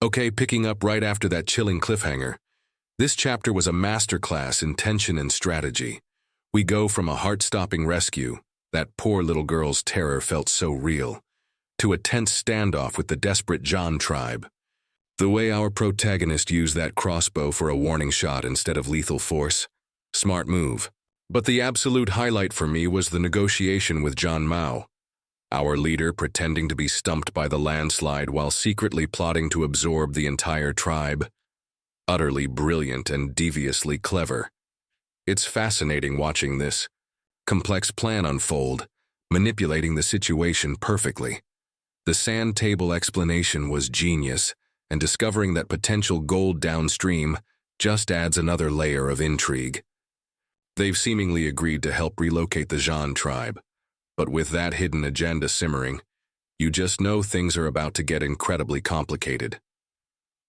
Okay, picking up right after that chilling cliffhanger. This chapter was a masterclass in tension and strategy. We go from a heart-stopping rescue, that poor little girl's terror felt so real, to a tense standoff with the desperate Zhan tribe. The way our protagonist used that crossbow for a warning shot instead of lethal force, smart move. But the absolute highlight for me was the negotiation with Zhan Mao, our leader pretending to be stumped by the landslide while secretly plotting to absorb the entire tribe. Utterly brilliant and deviously clever. It's fascinating watching this complex plan unfold, manipulating the situation perfectly. The sand table explanation was genius, and discovering that potential gold downstream just adds another layer of intrigue. They've seemingly agreed to help relocate the Zhan tribe, but with that hidden agenda simmering, you just know things are about to get incredibly complicated.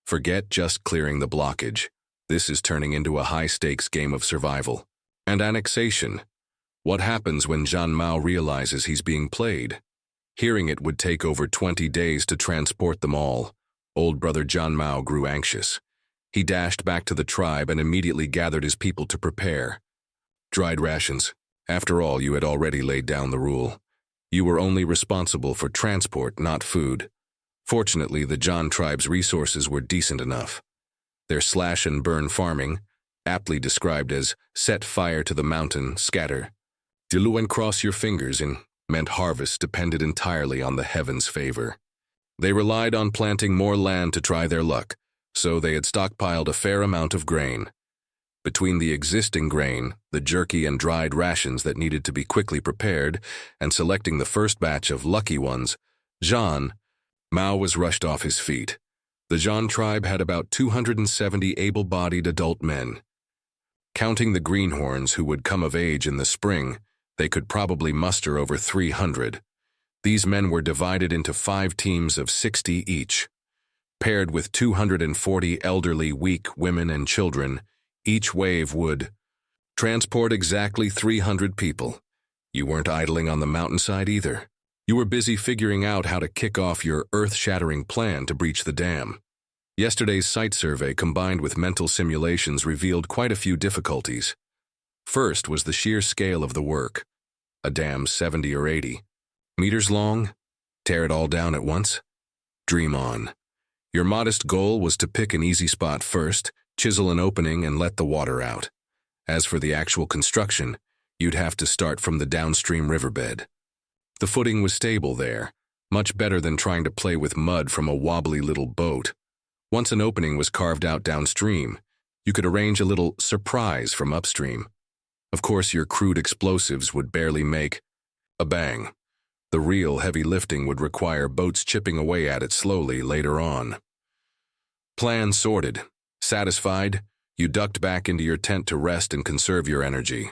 Forget just clearing the blockage. This is turning into a high-stakes game of survival. And annexation. What happens when Zhan Mao realizes he's being played? Hearing it would take over 20 days to transport them all. Old brother Zhan Mao grew anxious. He dashed back to the tribe and immediately gathered his people to prepare. Dried rations. After all, you had already laid down the rule. You were only responsible for transport, not food. Fortunately, the Zhan tribe's resources were decent enough. Their slash-and-burn farming, aptly described as set fire to the mountain, scatter, dilu and cross your fingers in, meant harvest depended entirely on the heavens' favor. They relied on planting more land to try their luck, so they had stockpiled a fair amount of grain. Between the existing grain, the jerky and dried rations that needed to be quickly prepared, and selecting the first batch of lucky ones, Zhan Mao was rushed off his feet. The Zhan tribe had about 270 able-bodied adult men. Counting the greenhorns who would come of age in the spring, they could probably muster over 300. These men were divided into 5 teams of 60 each. Paired with 240 elderly, weak women and children, each wave would transport exactly 300 people. You weren't idling on the mountainside either. You were busy figuring out how to kick off your earth-shattering plan to breach the dam. Yesterday's site survey combined with mental simulations revealed quite a few difficulties. First was the sheer scale of the work. A dam 70 or 80 meters long? Tear it all down at once? Dream on. Your modest goal was to pick an easy spot first, chisel an opening and let the water out. As for the actual construction, you'd have to start from the downstream riverbed. The footing was stable there, much better than trying to play with mud from a wobbly little boat. Once an opening was carved out downstream, you could arrange a little surprise from upstream. Of course, your crude explosives would barely make a bang. The real heavy lifting would require boats chipping away at it slowly later on. Plan sorted. Satisfied, you ducked back into your tent to rest and conserve your energy.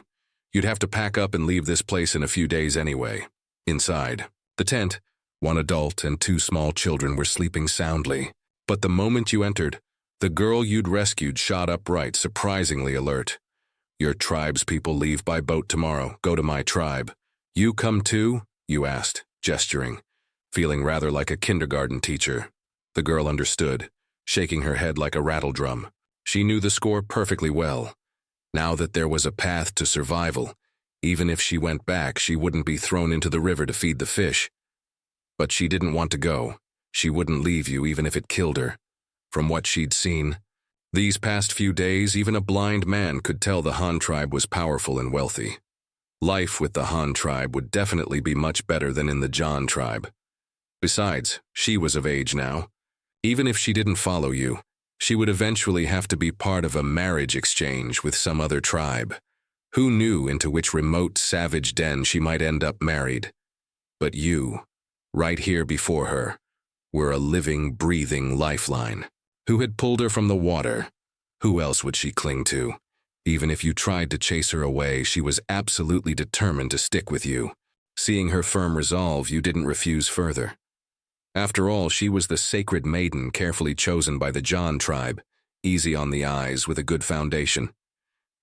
You'd have to pack up and leave this place in a few days anyway. Inside the tent, 1 adult and 2 small children were sleeping soundly. But the moment you entered, the girl you'd rescued shot upright, surprisingly alert. Your tribe's people leave by boat tomorrow. Go to my tribe. You come too? You asked, gesturing, feeling rather like a kindergarten teacher. The girl understood, shaking her head like a rattle drum. She knew the score perfectly well. Now that there was a path to survival, even if she went back, she wouldn't be thrown into the river to feed the fish. But she didn't want to go. She wouldn't leave you even if it killed her. From what she'd seen, these past few days, even a blind man could tell the Han tribe was powerful and wealthy. Life with the Han tribe would definitely be much better than in the Zhan tribe. Besides, she was of age now. Even if she didn't follow you, she would eventually have to be part of a marriage exchange with some other tribe. Who knew into which remote, savage den she might end up married? But you, right here before her, were a living, breathing lifeline. Who had pulled her from the water? Who else would she cling to? Even if you tried to chase her away, she was absolutely determined to stick with you. Seeing her firm resolve, you didn't refuse further. After all, she was the sacred maiden carefully chosen by the Zhan tribe, easy on the eyes with a good foundation.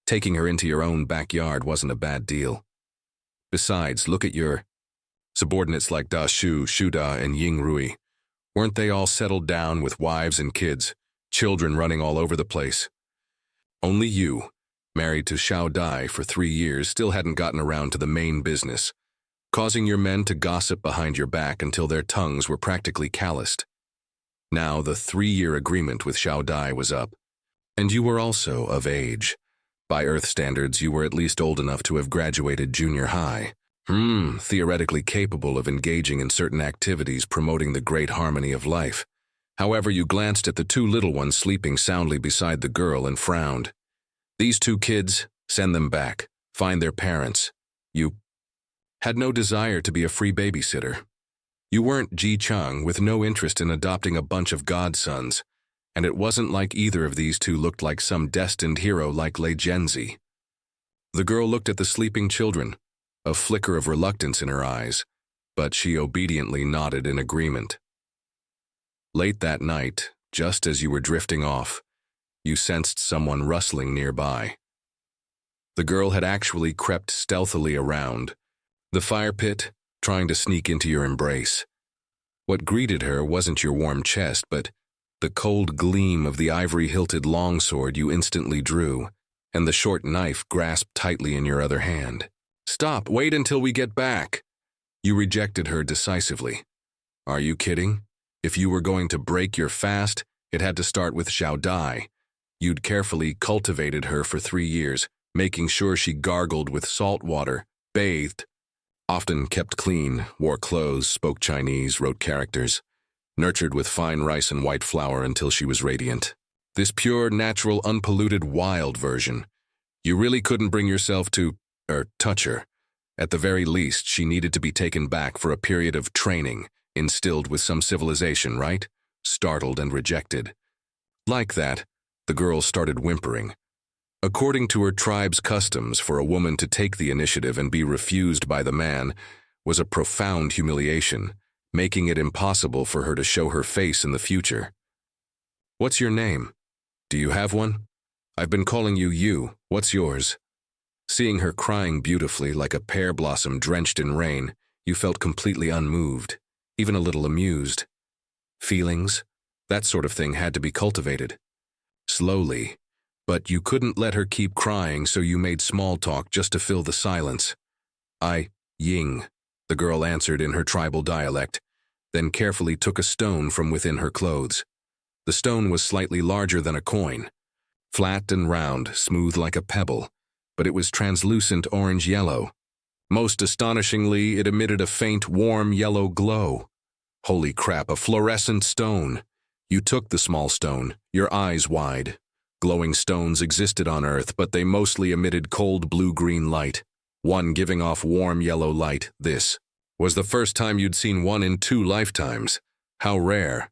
Taking her into your own backyard wasn't a bad deal. Besides, look at your subordinates like Da Shu, Shu Da, and Ying Rui. Weren't they all settled down with wives and kids, children running all over the place? Only you, married to Xiao Dai for 3 years, still hadn't gotten around to the main business, causing your men to gossip behind your back until their tongues were practically calloused. Now the 3-year agreement with Xiao Dai was up, and you were also of age. By Earth standards, you were at least old enough to have graduated junior high. Theoretically capable of engaging in certain activities promoting the great harmony of life. However, you glanced at the 2 little ones sleeping soundly beside the girl and frowned. These 2 kids, send them back, find their parents. You had no desire to be a free babysitter. You weren't Ji Chang with no interest in adopting a bunch of godsons, and it wasn't like either of these 2 looked like some destined hero like Lei Genzi. The girl looked at the sleeping children, a flicker of reluctance in her eyes, but she obediently nodded in agreement. Late that night, just as you were drifting off, you sensed someone rustling nearby. The girl had actually crept stealthily around the fire pit, trying to sneak into your embrace. What greeted her wasn't your warm chest, but the cold gleam of the ivory-hilted longsword you instantly drew, and the short knife grasped tightly in your other hand. "Stop, wait until we get back." You rejected her decisively. Are you kidding? If you were going to break your fast, it had to start with Xiao Dai. You'd carefully cultivated her for 3 years, making sure she gargled with salt water, bathed, often kept clean, wore clothes, spoke Chinese, wrote characters, nurtured with fine rice and white flour until she was radiant. This pure, natural, unpolluted, wild version. You really couldn't bring yourself to touch her. At the very least, she needed to be taken back for a period of training, instilled with some civilization, right? Startled and rejected. Like that, the girl started whimpering. According to her tribe's customs, for a woman to take the initiative and be refused by the man was a profound humiliation, making it impossible for her to show her face in the future. "What's your name? Do you have one? I've been calling you you. What's yours?" Seeing her crying beautifully like a pear blossom drenched in rain, you felt completely unmoved, even a little amused. Feelings? That sort of thing had to be cultivated. Slowly. But you couldn't let her keep crying, so you made small talk just to fill the silence. Ying, the girl answered in her tribal dialect, then carefully took a stone from within her clothes. The stone was slightly larger than a coin, flat and round, smooth like a pebble, but it was translucent orange-yellow. Most astonishingly, it emitted a faint, warm yellow glow. Holy crap, a fluorescent stone. You took the small stone, your eyes wide. Glowing stones existed on Earth, but they mostly emitted cold blue-green light, one giving off warm yellow light. This was the first time you'd seen one in 2 lifetimes. How rare.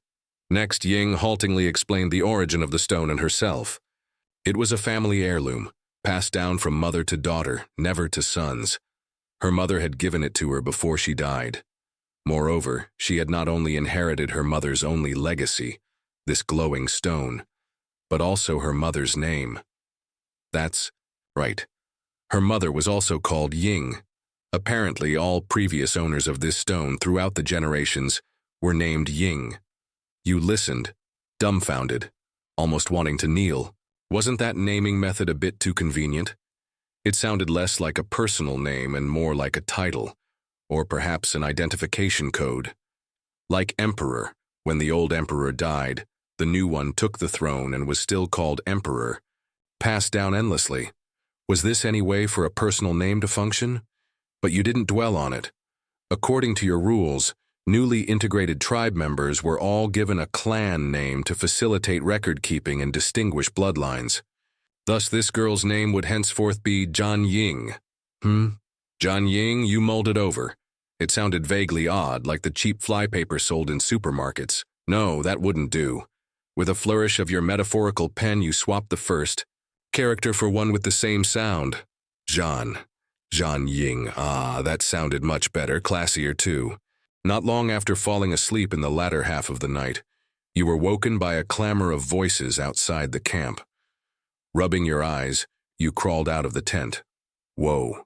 Next, Ying haltingly explained the origin of the stone and herself. It was a family heirloom, passed down from mother to daughter, never to sons. Her mother had given it to her before she died. Moreover, she had not only inherited her mother's only legacy, this glowing stone, but also her mother's name. That's right. Her mother was also called Ying. Apparently, all previous owners of this stone throughout the generations were named Ying. You listened, dumbfounded, almost wanting to kneel. Wasn't that naming method a bit too convenient? It sounded less like a personal name and more like a title, or perhaps an identification code. Like Emperor, when the old emperor died, the new one took the throne and was still called Emperor, passed down endlessly. Was this any way for a personal name to function? But you didn't dwell on it. According to your rules, newly integrated tribe members were all given a clan name to facilitate record-keeping and distinguish bloodlines. Thus, this girl's name would henceforth be Zhan Ying. Zhan Ying, you mulled it over. It sounded vaguely odd, like the cheap flypaper sold in supermarkets. No, that wouldn't do. With a flourish of your metaphorical pen, you swapped the first character for one with the same sound. Zhan Ying. That sounded much better, classier too. Not long after falling asleep in the latter half of the night, you were woken by a clamor of voices outside the camp. Rubbing your eyes, you crawled out of the tent. Whoa.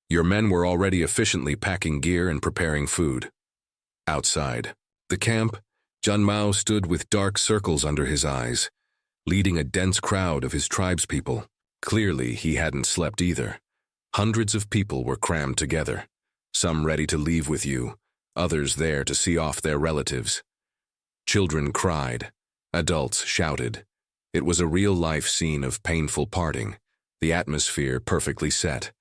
Your men were already efficiently packing gear and preparing food. Outside the camp, Zhan Mao stood with dark circles under his eyes, leading a dense crowd of his tribespeople. Clearly, he hadn't slept either. Hundreds of people were crammed together, some ready to leave with you, others there to see off their relatives. Children cried, adults shouted. It was a real-life scene of painful parting, the atmosphere perfectly set.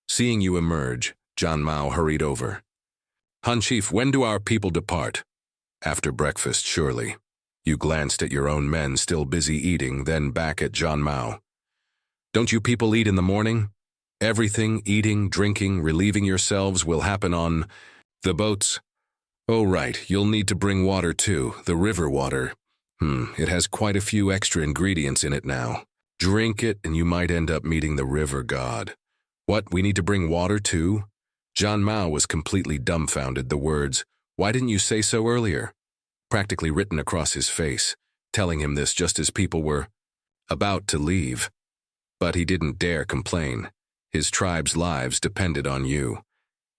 Seeing you emerge, Zhan Mao hurried over. "Han Chief, when do our people depart?" "After breakfast, surely." You glanced at your own men still busy eating, then back at Zhan Mao. "Don't you people eat in the morning? Everything, eating, drinking, relieving yourselves, will happen on the boats." "Oh, right, you'll need to bring water too, the river water. It has quite a few extra ingredients in it now. Drink it and you might end up meeting the river god." "What, we need to bring water too?" Zhan Mao was completely dumbfounded. The words, "Why didn't you say so earlier?" practically written across his face, telling him this just as people were about to leave. But he didn't dare complain. His tribe's lives depended on you.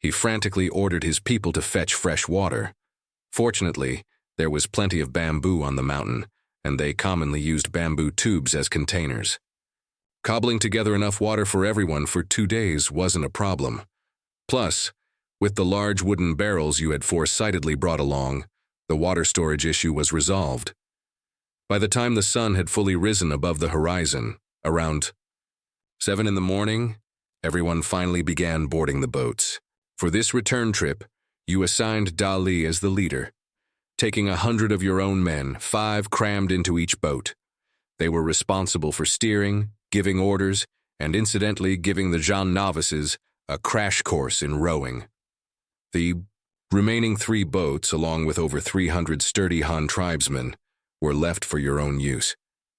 He frantically ordered his people to fetch fresh water. Fortunately, there was plenty of bamboo on the mountain, and they commonly used bamboo tubes as containers. Cobbling together enough water for everyone for 2 days wasn't a problem. Plus, with the large wooden barrels you had foresightedly brought along, the water storage issue was resolved. By the time the sun had fully risen above the horizon, around 7 in the morning, everyone finally began boarding the boats. For this return trip, you assigned Da Li as the leader, taking 100 of your own men, 5 crammed into each boat. They were responsible for steering, giving orders, and incidentally giving the Zhan novices a crash course in rowing. The remaining 3 boats, along with over 300 sturdy Han tribesmen, were left for your own use.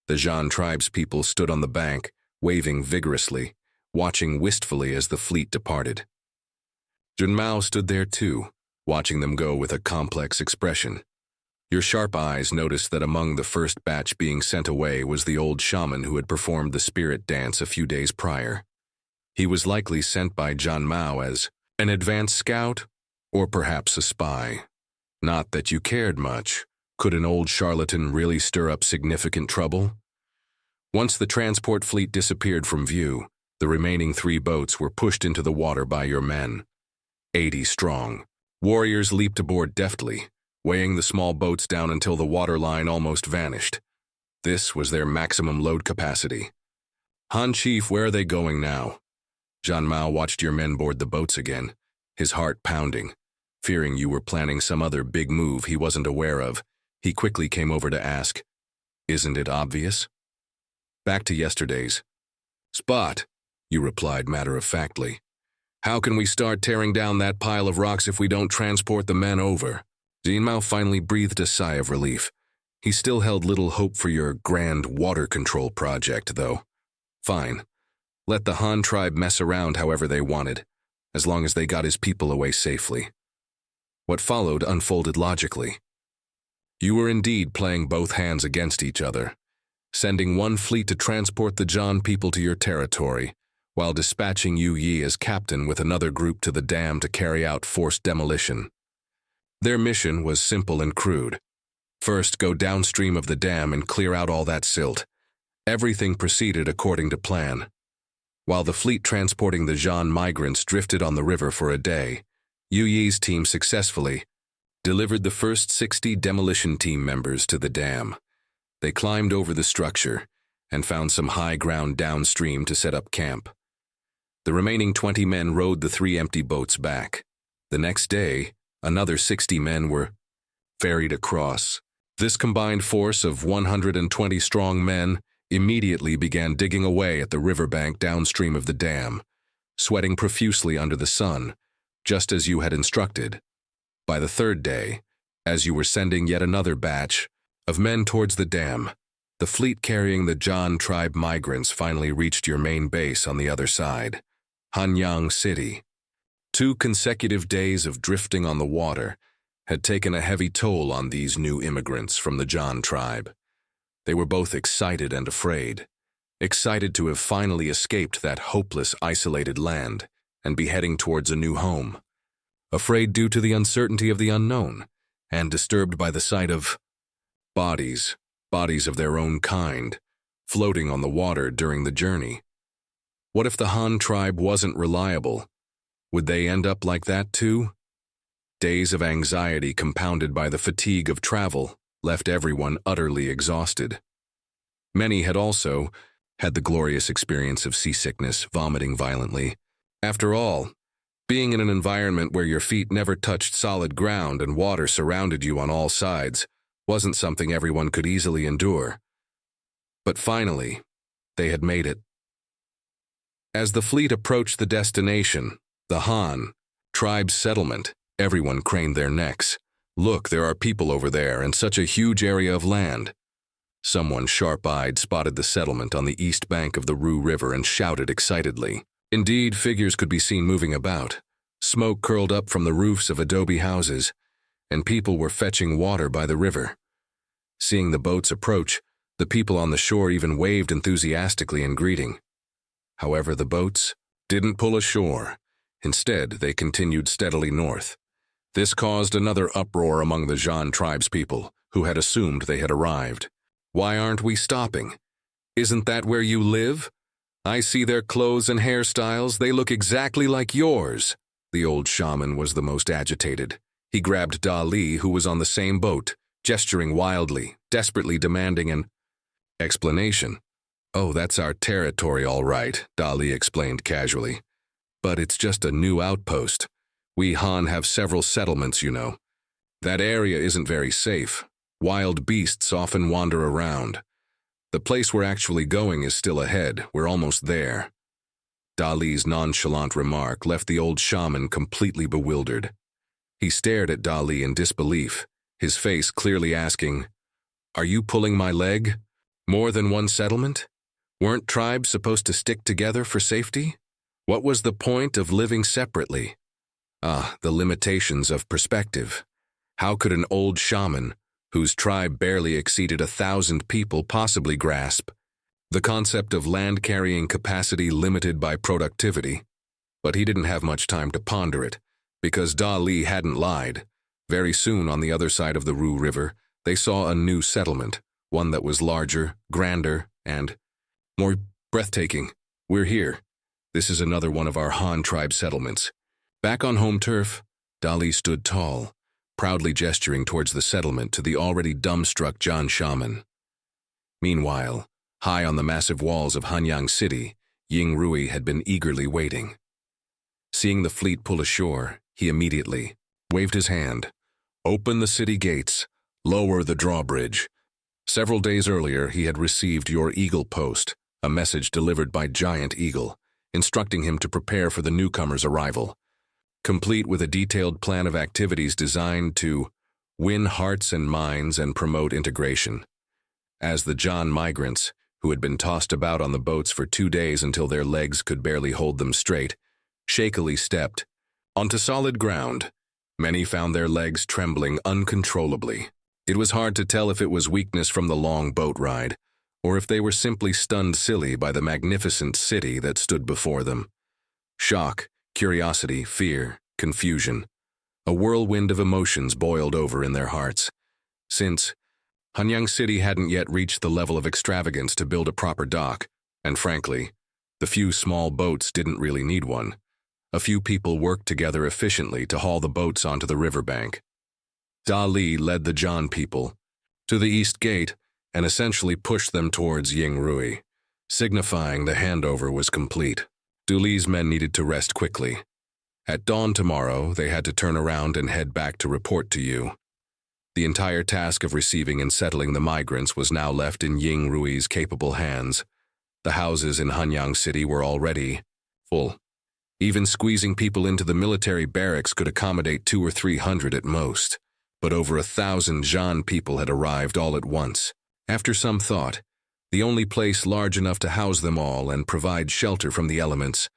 The Zhan tribespeople stood on the bank, waving vigorously, watching wistfully as the fleet departed. Zhan Mao stood there too, watching them go with a complex expression. Your sharp eyes noticed that among the first batch being sent away was the old shaman who had performed the spirit dance a few days prior. He was likely sent by Zhan Mao as an advanced scout, or perhaps a spy. Not that you cared much. Could an old charlatan really stir up significant trouble? Once the transport fleet disappeared from view, the remaining 3 boats were pushed into the water by your men. 80 strong. Warriors leaped aboard deftly, weighing the small boats down until the water line almost vanished. This was their maximum load capacity. "Han Chief, where are they going now?" Zhan Mao watched your men board the boats again, his heart pounding. Fearing you were planning some other big move he wasn't aware of, he quickly came over to ask, "Isn't it obvious?" "Back to yesterday's spot," you replied matter-of-factly. "How can we start tearing down that pile of rocks if we don't transport the men over?" Zhan Mao finally breathed a sigh of relief. He still held little hope for your grand water control project, though. Fine. Let the Han tribe mess around however they wanted, as long as they got his people away safely. What followed unfolded logically. You were indeed playing both hands against each other, sending one fleet to transport the Zhan people to your territory, while dispatching Yu Yi as captain with another group to the dam to carry out forced demolition. Their mission was simple and crude. First, go downstream of the dam and clear out all that silt. Everything proceeded according to plan. While the fleet transporting the Zhan migrants drifted on the river for a day, Yu Yi's team successfully delivered the first 60 demolition team members to the dam. They climbed over the structure and found some high ground downstream to set up camp. The remaining 20 men rowed the 3 empty boats back. The next day, another 60 men were ferried across. This combined force of 120 strong men immediately began digging away at the riverbank downstream of the dam, sweating profusely under the sun, just as you had instructed. By the 3rd day, as you were sending yet another batch of men towards the dam, the fleet carrying the Zhan tribe migrants finally reached your main base on the other side, Hanyang City. 2 consecutive days of drifting on the water had taken a heavy toll on these new immigrants from the Zhan tribe. They were both excited and afraid. Excited to have finally escaped that hopeless, isolated land and be heading towards a new home. Afraid due to the uncertainty of the unknown, and disturbed by the sight of bodies of their own kind, floating on the water during the journey. What if the Han tribe wasn't reliable? Would they end up like that too? Days of anxiety compounded by the fatigue of travel left everyone utterly exhausted. Many had also had the glorious experience of seasickness, vomiting violently. After all, being in an environment where your feet never touched solid ground and water surrounded you on all sides wasn't something everyone could easily endure. But finally, they had made it. As the fleet approached the destination, the Han tribe's settlement, everyone craned their necks. Look, there are people over there and such a huge area of land. Someone sharp-eyed spotted the settlement on the east bank of the Ru River and shouted excitedly. Indeed, figures could be seen moving about. Smoke curled up from the roofs of adobe houses, and people were fetching water by the river. Seeing the boats approach, the people on the shore even waved enthusiastically in greeting. However, the boats didn't pull ashore. Instead, they continued steadily north. This caused another uproar among the Zhan tribe's people, who had assumed they had arrived. Why aren't we stopping? Isn't that where you live? I see their clothes and hairstyles, they look exactly like yours. The old shaman was the most agitated. He grabbed Dali, who was on the same boat, gesturing wildly, desperately demanding an explanation. Oh, that's our territory all right, Dali explained casually. But it's just a new outpost. We Han have several settlements, you know. That area isn't very safe. Wild beasts often wander around. The place we're actually going is still ahead. We're almost there. Dali's nonchalant remark left the old shaman completely bewildered. He stared at Dali in disbelief, his face clearly asking, "Are you pulling my leg? More than one settlement? Weren't tribes supposed to stick together for safety? What was the point of living separately?" The limitations of perspective. How could an old shaman, whose tribe barely exceeded 1,000 people, possibly grasp the concept of land-carrying capacity limited by productivity? But he didn't have much time to ponder it, because Dali hadn't lied. Very soon on the other side of the Ru River, they saw a new settlement, one that was larger, grander, and more breathtaking. We're here. This is another one of our Han tribe settlements. Back on home turf, Dali stood tall, proudly gesturing towards the settlement to the already dumbstruck Zhan shaman. Meanwhile, high on the massive walls of Hanyang City, Ying Rui had been eagerly waiting. Seeing the fleet pull ashore, he immediately waved his hand. "Open the city gates. Lower the drawbridge." Several days earlier, he had received your Eagle Post, a message delivered by Giant Eagle, instructing him to prepare for the newcomers' arrival, complete with a detailed plan of activities designed to win hearts and minds and promote integration. As the Zhan migrants, who had been tossed about on the boats for 2 days until their legs could barely hold them straight, shakily stepped onto solid ground, many found their legs trembling uncontrollably. It was hard to tell if it was weakness from the long boat ride, or if they were simply stunned silly by the magnificent city that stood before them. Shock, curiosity, fear, confusion. A whirlwind of emotions boiled over in their hearts. Since Hanyang City hadn't yet reached the level of extravagance to build a proper dock, and frankly, the few small boats didn't really need one. A few people worked together efficiently to haul the boats onto the riverbank. Dali led the Zhan people to the east gate and essentially pushed them towards Ying Rui, signifying the handover was complete. Duli's men needed to rest quickly. At dawn tomorrow, they had to turn around and head back to report to you. The entire task of receiving and settling the migrants was now left in Ying Rui's capable hands. The houses in Hanyang City were already full. Even squeezing people into the military barracks could accommodate 200 or 300 at most, but over 1,000 Zhan people had arrived all at once. After some thought, the only place large enough to house them all and provide shelter from the elements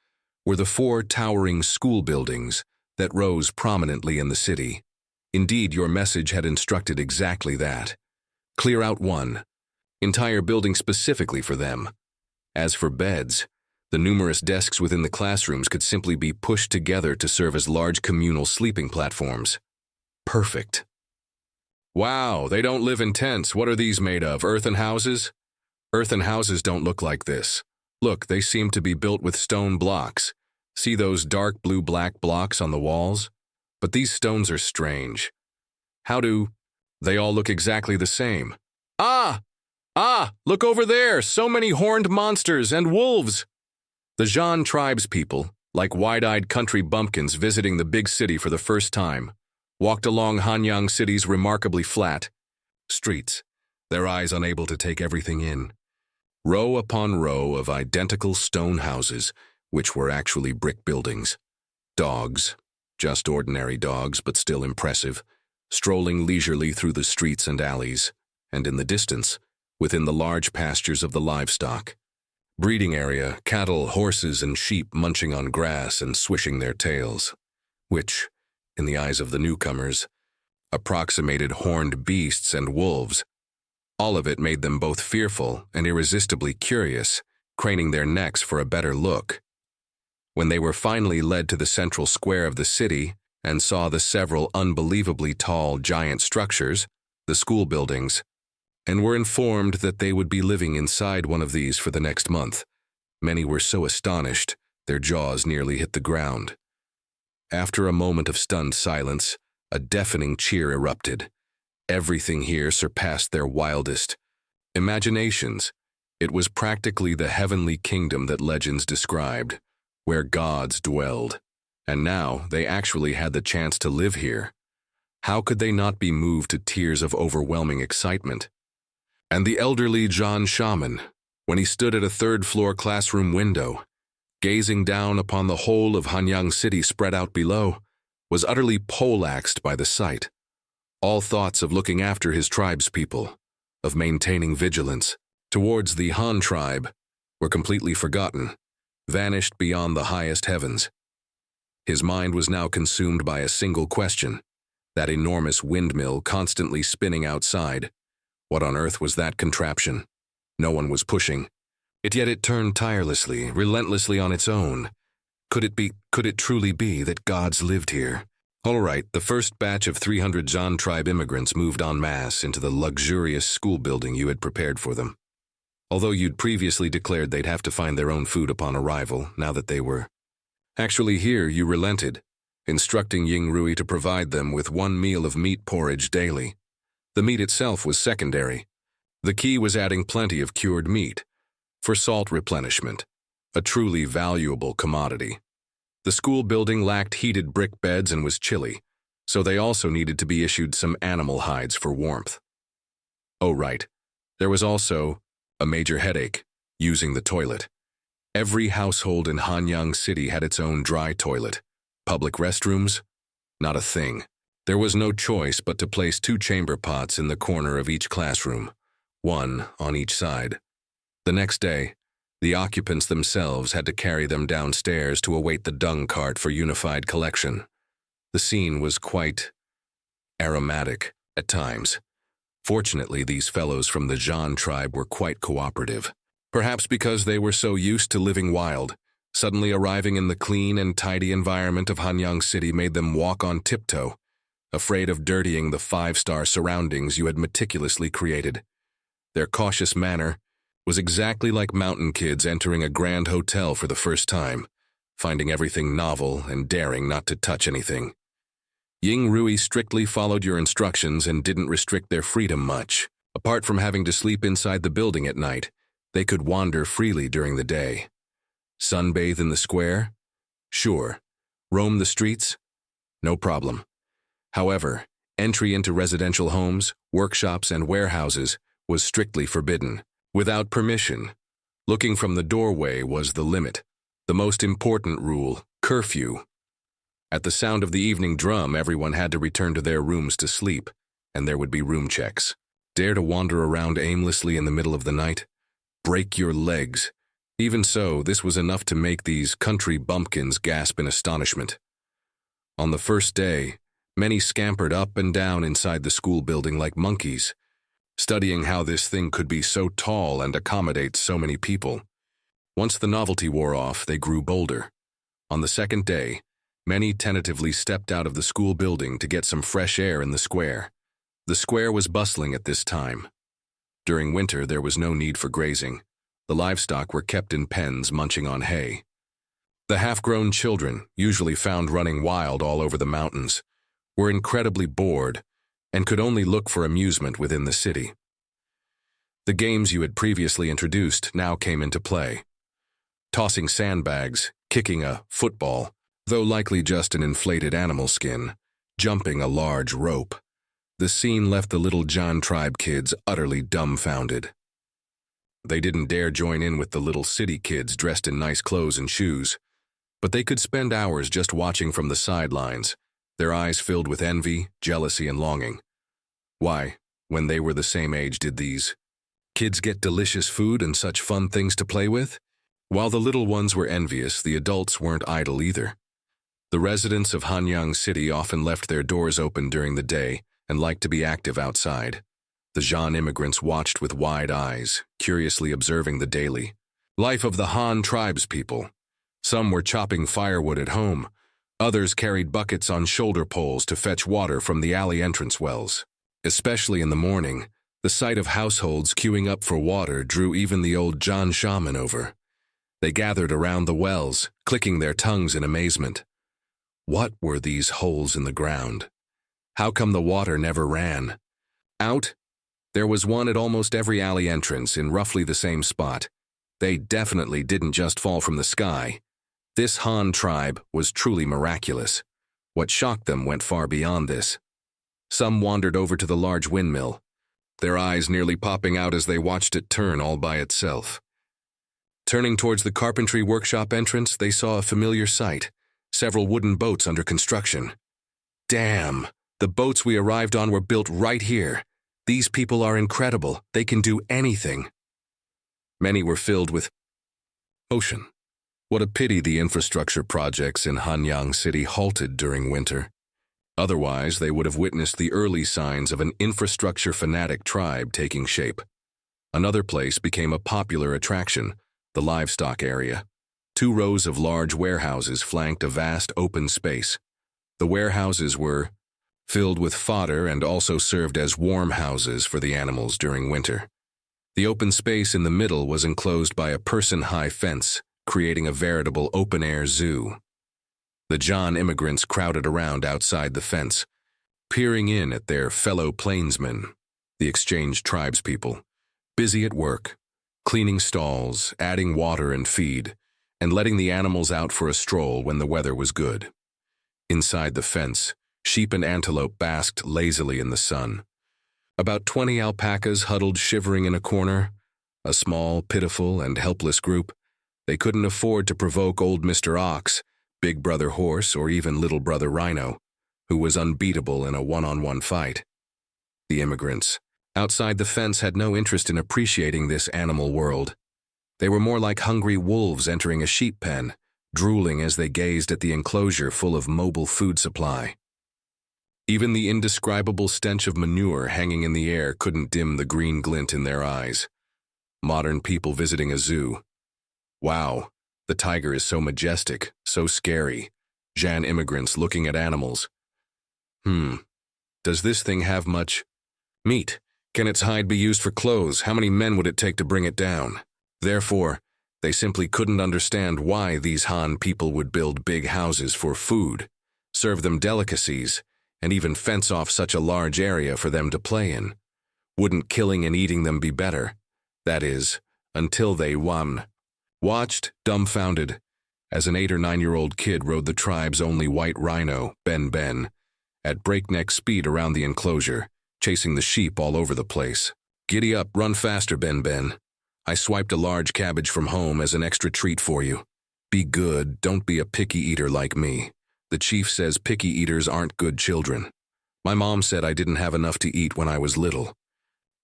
were the 4 towering school buildings that rose prominently in the city. Indeed, your message had instructed exactly that. Clear out one entire building specifically for them. As for beds, the numerous desks within the classrooms could simply be pushed together to serve as large communal sleeping platforms. Perfect. Wow, they don't live in tents. What are these made of? Earthen houses? Earthen houses don't look like this. Look, they seem to be built with stone blocks. See those dark blue-black blocks on the walls? But these stones are strange. How do they all look exactly the same? Ah! Ah! Look over there! So many horned monsters and wolves! The Zhan tribe's people, like wide-eyed country bumpkins visiting the big city for the first time, walked along Hanyang City's remarkably flat streets, their eyes unable to take everything in. Row upon row of identical stone houses, which were actually brick buildings. Dogs, just ordinary dogs but still impressive, strolling leisurely through the streets and alleys, and in the distance, within the large pastures of the livestock. Breeding area, cattle, horses, and sheep munching on grass and swishing their tails, which, in the eyes of the newcomers, approximated horned beasts and wolves. All of it made them both fearful and irresistibly curious, craning their necks for a better look. When they were finally led to the central square of the city and saw the several unbelievably tall giant structures, the school buildings, and were informed that they would be living inside one of these for the next month, many were so astonished their jaws nearly hit the ground. After a moment of stunned silence, a deafening cheer erupted. Everything here surpassed their wildest imaginations. It was practically the heavenly kingdom that legends described, where gods dwelled. And now they actually had the chance to live here. How could they not be moved to tears of overwhelming excitement? And the elderly Zhan shaman, when he stood at a third-floor classroom window, gazing down upon the whole of Hanyang City spread out below, was utterly poleaxed by the sight. All thoughts of looking after his tribe's people, of maintaining vigilance towards the Han tribe, were completely forgotten, vanished beyond the highest heavens. His mind was now consumed by a single question, that enormous windmill constantly spinning outside. What on earth was that contraption? No one was pushing. Yet it turned tirelessly, relentlessly on its own. Could it truly be that gods lived here? All right, the first batch of 300 Zhan tribe immigrants moved en masse into the luxurious school building you had prepared for them. Although you'd previously declared they'd have to find their own food upon arrival, now that they were actually here, you relented, instructing Ying Rui to provide them with one meal of meat porridge daily. The meat itself was secondary. The key was adding plenty of cured meat, for salt replenishment, a truly valuable commodity. The school building lacked heated brick beds and was chilly, so they also needed to be issued some animal hides for warmth. Oh right, there was also a major headache, using the toilet. Every household in Hanyang City had its own dry toilet. Public restrooms? Not a thing. There was no choice but to place 2 chamber pots in the corner of each classroom, one on each side. The next day, the occupants themselves had to carry them downstairs to await the dung cart for unified collection. The scene was quite aromatic at times. Fortunately, these fellows from the Zhan tribe were quite cooperative. Perhaps because they were so used to living wild, suddenly arriving in the clean and tidy environment of Hanyang City made them walk on tiptoe, afraid of dirtying the 5-star surroundings you had meticulously created. Their cautious manner was exactly like mountain kids entering a grand hotel for the first time, finding everything novel and daring not to touch anything. Ying Rui strictly followed your instructions and didn't restrict their freedom much. Apart from having to sleep inside the building at night, they could wander freely during the day. Sunbathe in the square? Sure. Roam the streets? No problem. However, entry into residential homes, workshops, and warehouses was strictly forbidden. Without permission. Looking from the doorway was the limit. The most important rule, curfew. At the sound of the evening drum, everyone had to return to their rooms to sleep, and there would be room checks. Dare to wander around aimlessly in the middle of the night? Break your legs. Even so, this was enough to make these country bumpkins gasp in astonishment. On the first day, many scampered up and down inside the school building like monkeys, studying how this thing could be so tall and accommodate so many people. Once the novelty wore off, they grew bolder. On the second day, many tentatively stepped out of the school building to get some fresh air in the square. The square was bustling at this time. During winter, there was no need for grazing. The livestock were kept in pens munching on hay. The half-grown children, usually found running wild all over the mountains, were incredibly bored and could only look for amusement within the city. The games you had previously introduced now came into play. Tossing sandbags, kicking a football, though likely just an inflated animal skin, jumping a large rope. The scene left the little Zhan tribe kids utterly dumbfounded. They didn't dare join in with the little city kids dressed in nice clothes and shoes, but they could spend hours just watching from the sidelines, their eyes filled with envy, jealousy, and longing. Why, when they were the same age, did these kids get delicious food and such fun things to play with? While the little ones were envious, the adults weren't idle either. The residents of Hanyang City often left their doors open during the day and liked to be active outside. The Zhan immigrants watched with wide eyes, curiously observing the daily life of the Han tribespeople. Some were chopping firewood at home. Others carried buckets on shoulder poles to fetch water from the alley entrance wells. Especially in the morning, the sight of households queuing up for water drew even the old Zhan shaman over. They gathered around the wells, clicking their tongues in amazement. What were these holes in the ground? How come the water never ran out? There was one at almost every alley entrance in roughly the same spot. They definitely didn't just fall from the sky. This Han tribe was truly miraculous. What shocked them went far beyond this. Some wandered over to the large windmill, their eyes nearly popping out as they watched it turn all by itself. Turning towards the carpentry workshop entrance, they saw a familiar sight, several wooden boats under construction. Damn, the boats we arrived on were built right here. These people are incredible. They can do anything. Many were filled with ocean. What a pity the infrastructure projects in Hanyang City halted during winter. Otherwise, they would have witnessed the early signs of an infrastructure fanatic tribe taking shape. Another place became a popular attraction, the livestock area. 2 rows of large warehouses flanked a vast open space. The warehouses were filled with fodder and also served as warm houses for the animals during winter. The open space in the middle was enclosed by a person-high fence, creating a veritable open-air zoo. The Zhan immigrants crowded around outside the fence, peering in at their fellow plainsmen, the exchange tribespeople, busy at work, cleaning stalls, adding water and feed, and letting the animals out for a stroll when the weather was good. Inside the fence, sheep and antelope basked lazily in the sun. About 20 alpacas huddled shivering in a corner, a small, pitiful, and helpless group. They couldn't afford to provoke old Mr. Ox, Big Brother Horse, or even Little Brother Rhino, who was unbeatable in a one-on-one fight. The immigrants, outside the fence, had no interest in appreciating this animal world. They were more like hungry wolves entering a sheep pen, drooling as they gazed at the enclosure full of mobile food supply. Even the indescribable stench of manure hanging in the air couldn't dim the green glint in their eyes. Modern people visiting a zoo. Wow, the tiger is so majestic, so scary. Zhan immigrants looking at animals. Does this thing have much meat? Can its hide be used for clothes? How many men would it take to bring it down? Therefore, they simply couldn't understand why these Han people would build big houses for food, serve them delicacies, and even fence off such a large area for them to play in. Wouldn't killing and eating them be better? That is, until they watched, dumbfounded, as an 8 or 9-year-old kid rode the tribe's only white rhino, Ben, at breakneck speed around the enclosure, chasing the sheep all over the place. Giddy up, run faster, Ben. I swiped a large cabbage from home as an extra treat for you. Be good, don't be a picky eater like me. The chief says picky eaters aren't good children. My mom said I didn't have enough to eat when I was little.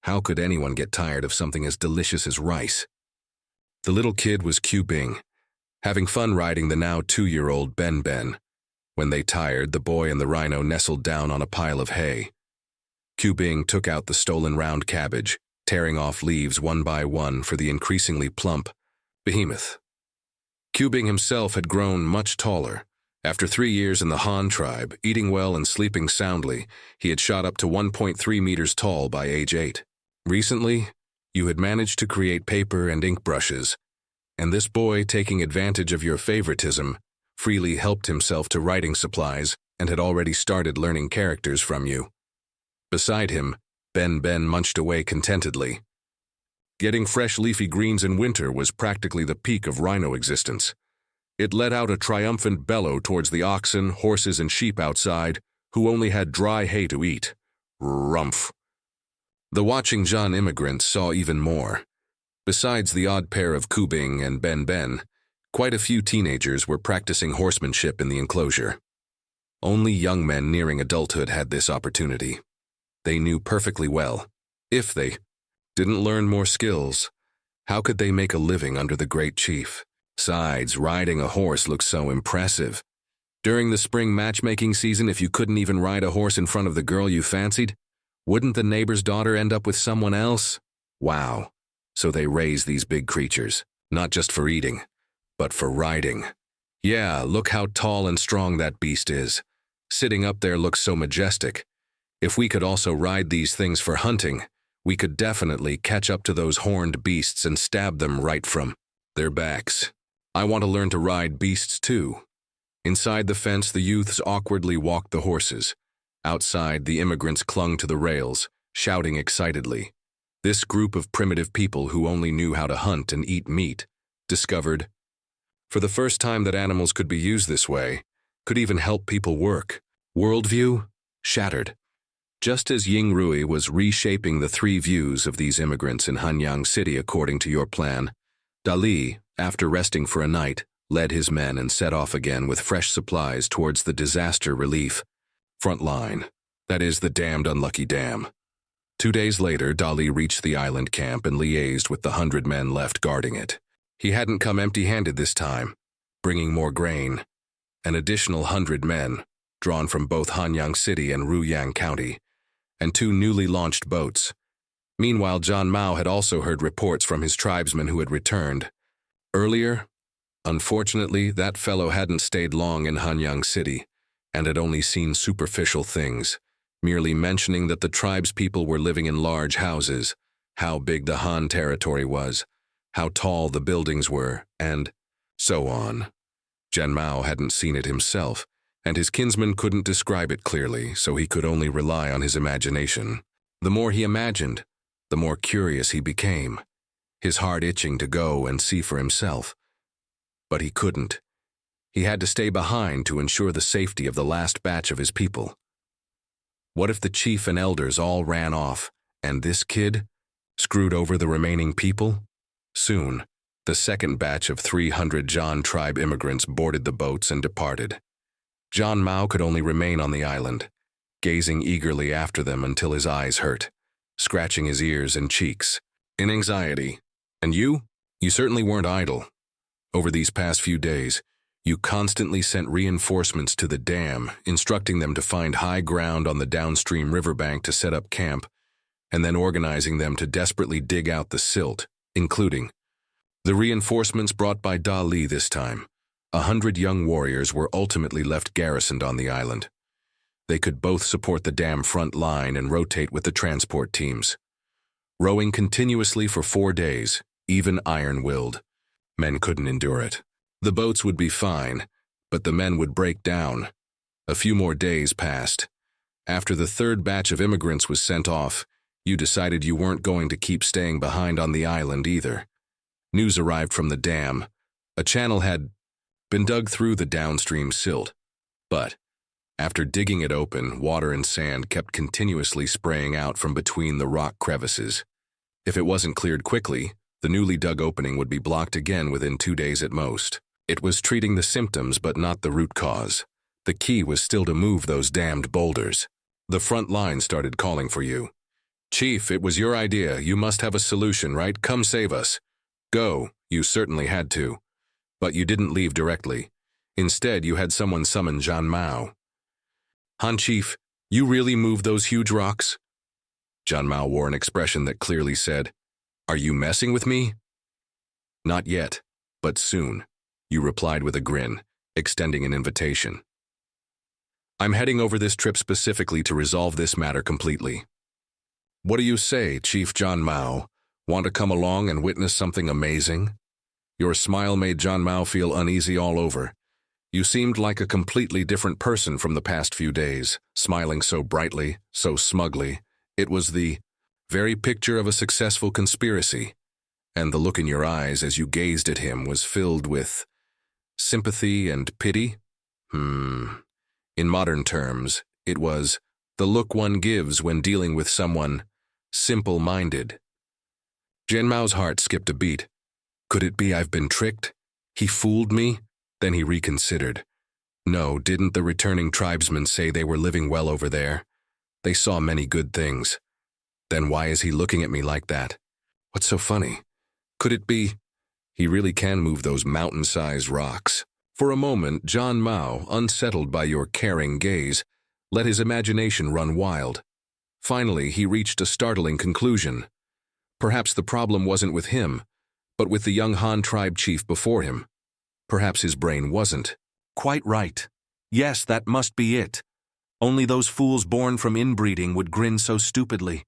How could anyone get tired of something as delicious as rice? The little kid was Bing, having fun riding the now 2-year-old Ben. When they tired, the boy and the rhino nestled down on a pile of hay. Bing took out the stolen round cabbage, tearing off leaves one by one for the increasingly plump behemoth. Bing himself had grown much taller, After 3 years in the Han tribe, eating well and sleeping soundly, he had shot up to 1.3 meters tall by age 8. Recently, you had managed to create paper and ink brushes, and this boy, taking advantage of your favoritism, freely helped himself to writing supplies and had already started learning characters from you. Beside him, Ben munched away contentedly. Getting fresh leafy greens in winter was practically the peak of rhino existence. It let out a triumphant bellow towards the oxen, horses, and sheep outside, who only had dry hay to eat. Rumph. The watching Zhan immigrants saw even more. Besides the odd pair of Kubing and Ben, quite a few teenagers were practicing horsemanship in the enclosure. Only young men nearing adulthood had this opportunity. They knew perfectly well, if they didn't learn more skills, how could they make a living under the great chief? Besides, riding a horse looks so impressive. During the spring matchmaking season, if you couldn't even ride a horse in front of the girl you fancied, wouldn't the neighbor's daughter end up with someone else? Wow. So they raise these big creatures, not just for eating, but for riding. Yeah, look how tall and strong that beast is. Sitting up there looks so majestic. If we could also ride these things for hunting, we could definitely catch up to those horned beasts and stab them right from their backs. I want to learn to ride beasts too. Inside the fence, the youths awkwardly walked the horses. Outside, the immigrants clung to the rails, shouting excitedly. This group of primitive people who only knew how to hunt and eat meat discovered, for the first time, that animals could be used this way, could even help people work. Worldview shattered. Just as Ying Rui was reshaping the 3 views of these immigrants in Hanyang City according to your plan, Dali, after resting for a night, led his men and set off again with fresh supplies towards the disaster relief front line, that is, the damned unlucky dam. 2 days later, Dali reached the island camp and liaised with the 100 men left guarding it. He hadn't come empty-handed this time, bringing more grain. An additional 100 men, drawn from both Hanyang City and Ruyang County, and 2 newly launched boats. Meanwhile, Zhan Mao had also heard reports from his tribesmen who had returned. Earlier, unfortunately, that fellow hadn't stayed long in Hanyang City and had only seen superficial things, merely mentioning that the tribespeople were living in large houses, how big the Han territory was, how tall the buildings were, and so on. Zhan Mao hadn't seen it himself, and his kinsman couldn't describe it clearly, so he could only rely on his imagination. The more he imagined, the more curious he became, his heart itching to go and see for himself. But he couldn't. He had to stay behind to ensure the safety of the last batch of his people. What if the chief and elders all ran off, and this kid screwed over the remaining people? Soon, the second batch of 300 Zhan tribe immigrants boarded the boats and departed. Zhan Mao could only remain on the island, gazing eagerly after them until his eyes hurt, scratching his ears and cheeks, in anxiety. And you? You certainly weren't idle. Over these past few days, you constantly sent reinforcements to the dam, instructing them to find high ground on the downstream riverbank to set up camp, and then organizing them to desperately dig out the silt, including the reinforcements brought by Dali this time. 100 young warriors were ultimately left garrisoned on the island. They could both support the dam front line and rotate with the transport teams. Rowing continuously for 4 days, even iron-willed. Men couldn't endure it. The boats would be fine, but the men would break down. A few more days passed. After the 3rd batch of immigrants was sent off, you decided you weren't going to keep staying behind on the island either. News arrived from the dam. A channel had been dug through the downstream silt, but after digging it open, water and sand kept continuously spraying out from between the rock crevices. If it wasn't cleared quickly, the newly dug opening would be blocked again within 2 days at most. It was treating the symptoms but not the root cause. The key was still to move those damned boulders. The front line started calling for you. Chief, it was your idea. You must have a solution, right? Come save us. Go, you certainly had to. But you didn't leave directly. Instead, you had someone summon Zhan Mao. Han Chief, you really moved those huge rocks? Zhan Mao wore an expression that clearly said, "Are you messing with me?" Not yet, but soon, you replied with a grin, extending an invitation. I'm heading over this trip specifically to resolve this matter completely. What do you say, Chief Zhan Mao? Want to come along and witness something amazing? Your smile made Zhan Mao feel uneasy all over. You seemed like a completely different person from the past few days, smiling so brightly, so smugly. It was the very picture of a successful conspiracy, and the look in your eyes as you gazed at him was filled with sympathy and pity. In modern terms, it was the look one gives when dealing with someone simple-minded. Zhan Mao's heart skipped a beat. Could it be I've been tricked? He fooled me? Then he reconsidered. No, didn't the returning tribesmen say they were living well over there? They saw many good things. Then why is he looking at me like that? What's so funny? Could it be he really can move those mountain-sized rocks? For a moment, Zhan Mao, unsettled by your caring gaze, let his imagination run wild. Finally, he reached a startling conclusion. Perhaps the problem wasn't with him, but with the young Han tribe chief before him. Perhaps his brain wasn't. Quite right. Yes, that must be it. Only those fools born from inbreeding would grin so stupidly.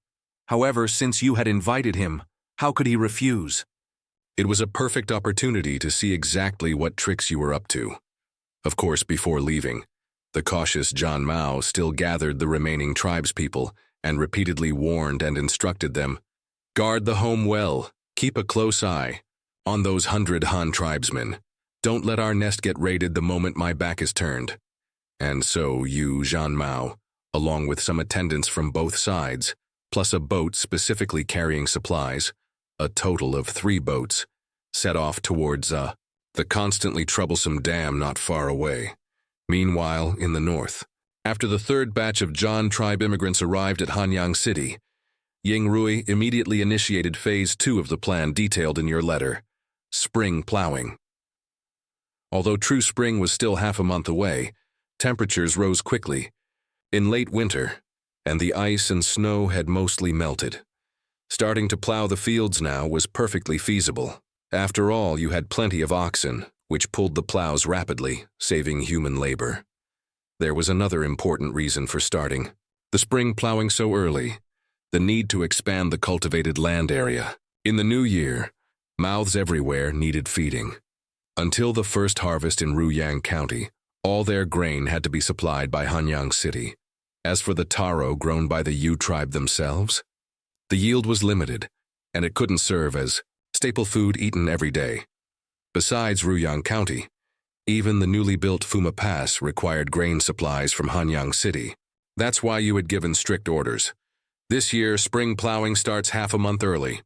However, since you had invited him, how could he refuse? It was a perfect opportunity to see exactly what tricks you were up to. Of course, before leaving, the cautious Zhan Mao still gathered the remaining tribespeople and repeatedly warned and instructed them, guard the home well, keep a close eye on those 100 Han tribesmen. Don't let our nest get raided the moment my back is turned. And so you, Zhan Mao, along with some attendants from both sides, plus a boat specifically carrying supplies, a total of 3 boats, set off towards the constantly troublesome dam not far away. Meanwhile, in the north, after the 3rd batch of Zhan tribe immigrants arrived at Hanyang City, Ying Rui immediately initiated Phase 2 of the plan detailed in your letter, spring plowing. Although true spring was still half a month away, temperatures rose quickly, in late winter, and the ice and snow had mostly melted. Starting to plow the fields now was perfectly feasible. After all, you had plenty of oxen, which pulled the plows rapidly, saving human labor. There was another important reason for starting. The spring plowing so early, the need to expand the cultivated land area. In the new year, mouths everywhere needed feeding. Until the first harvest in Ruyang County, all their grain had to be supplied by Hanyang City. As for the taro grown by the Yu tribe themselves, the yield was limited, and it couldn't serve as staple food eaten every day. Besides Ruyang County, even the newly built Fuma Pass required grain supplies from Hanyang City. That's why you had given strict orders. This year, spring plowing starts half a month early.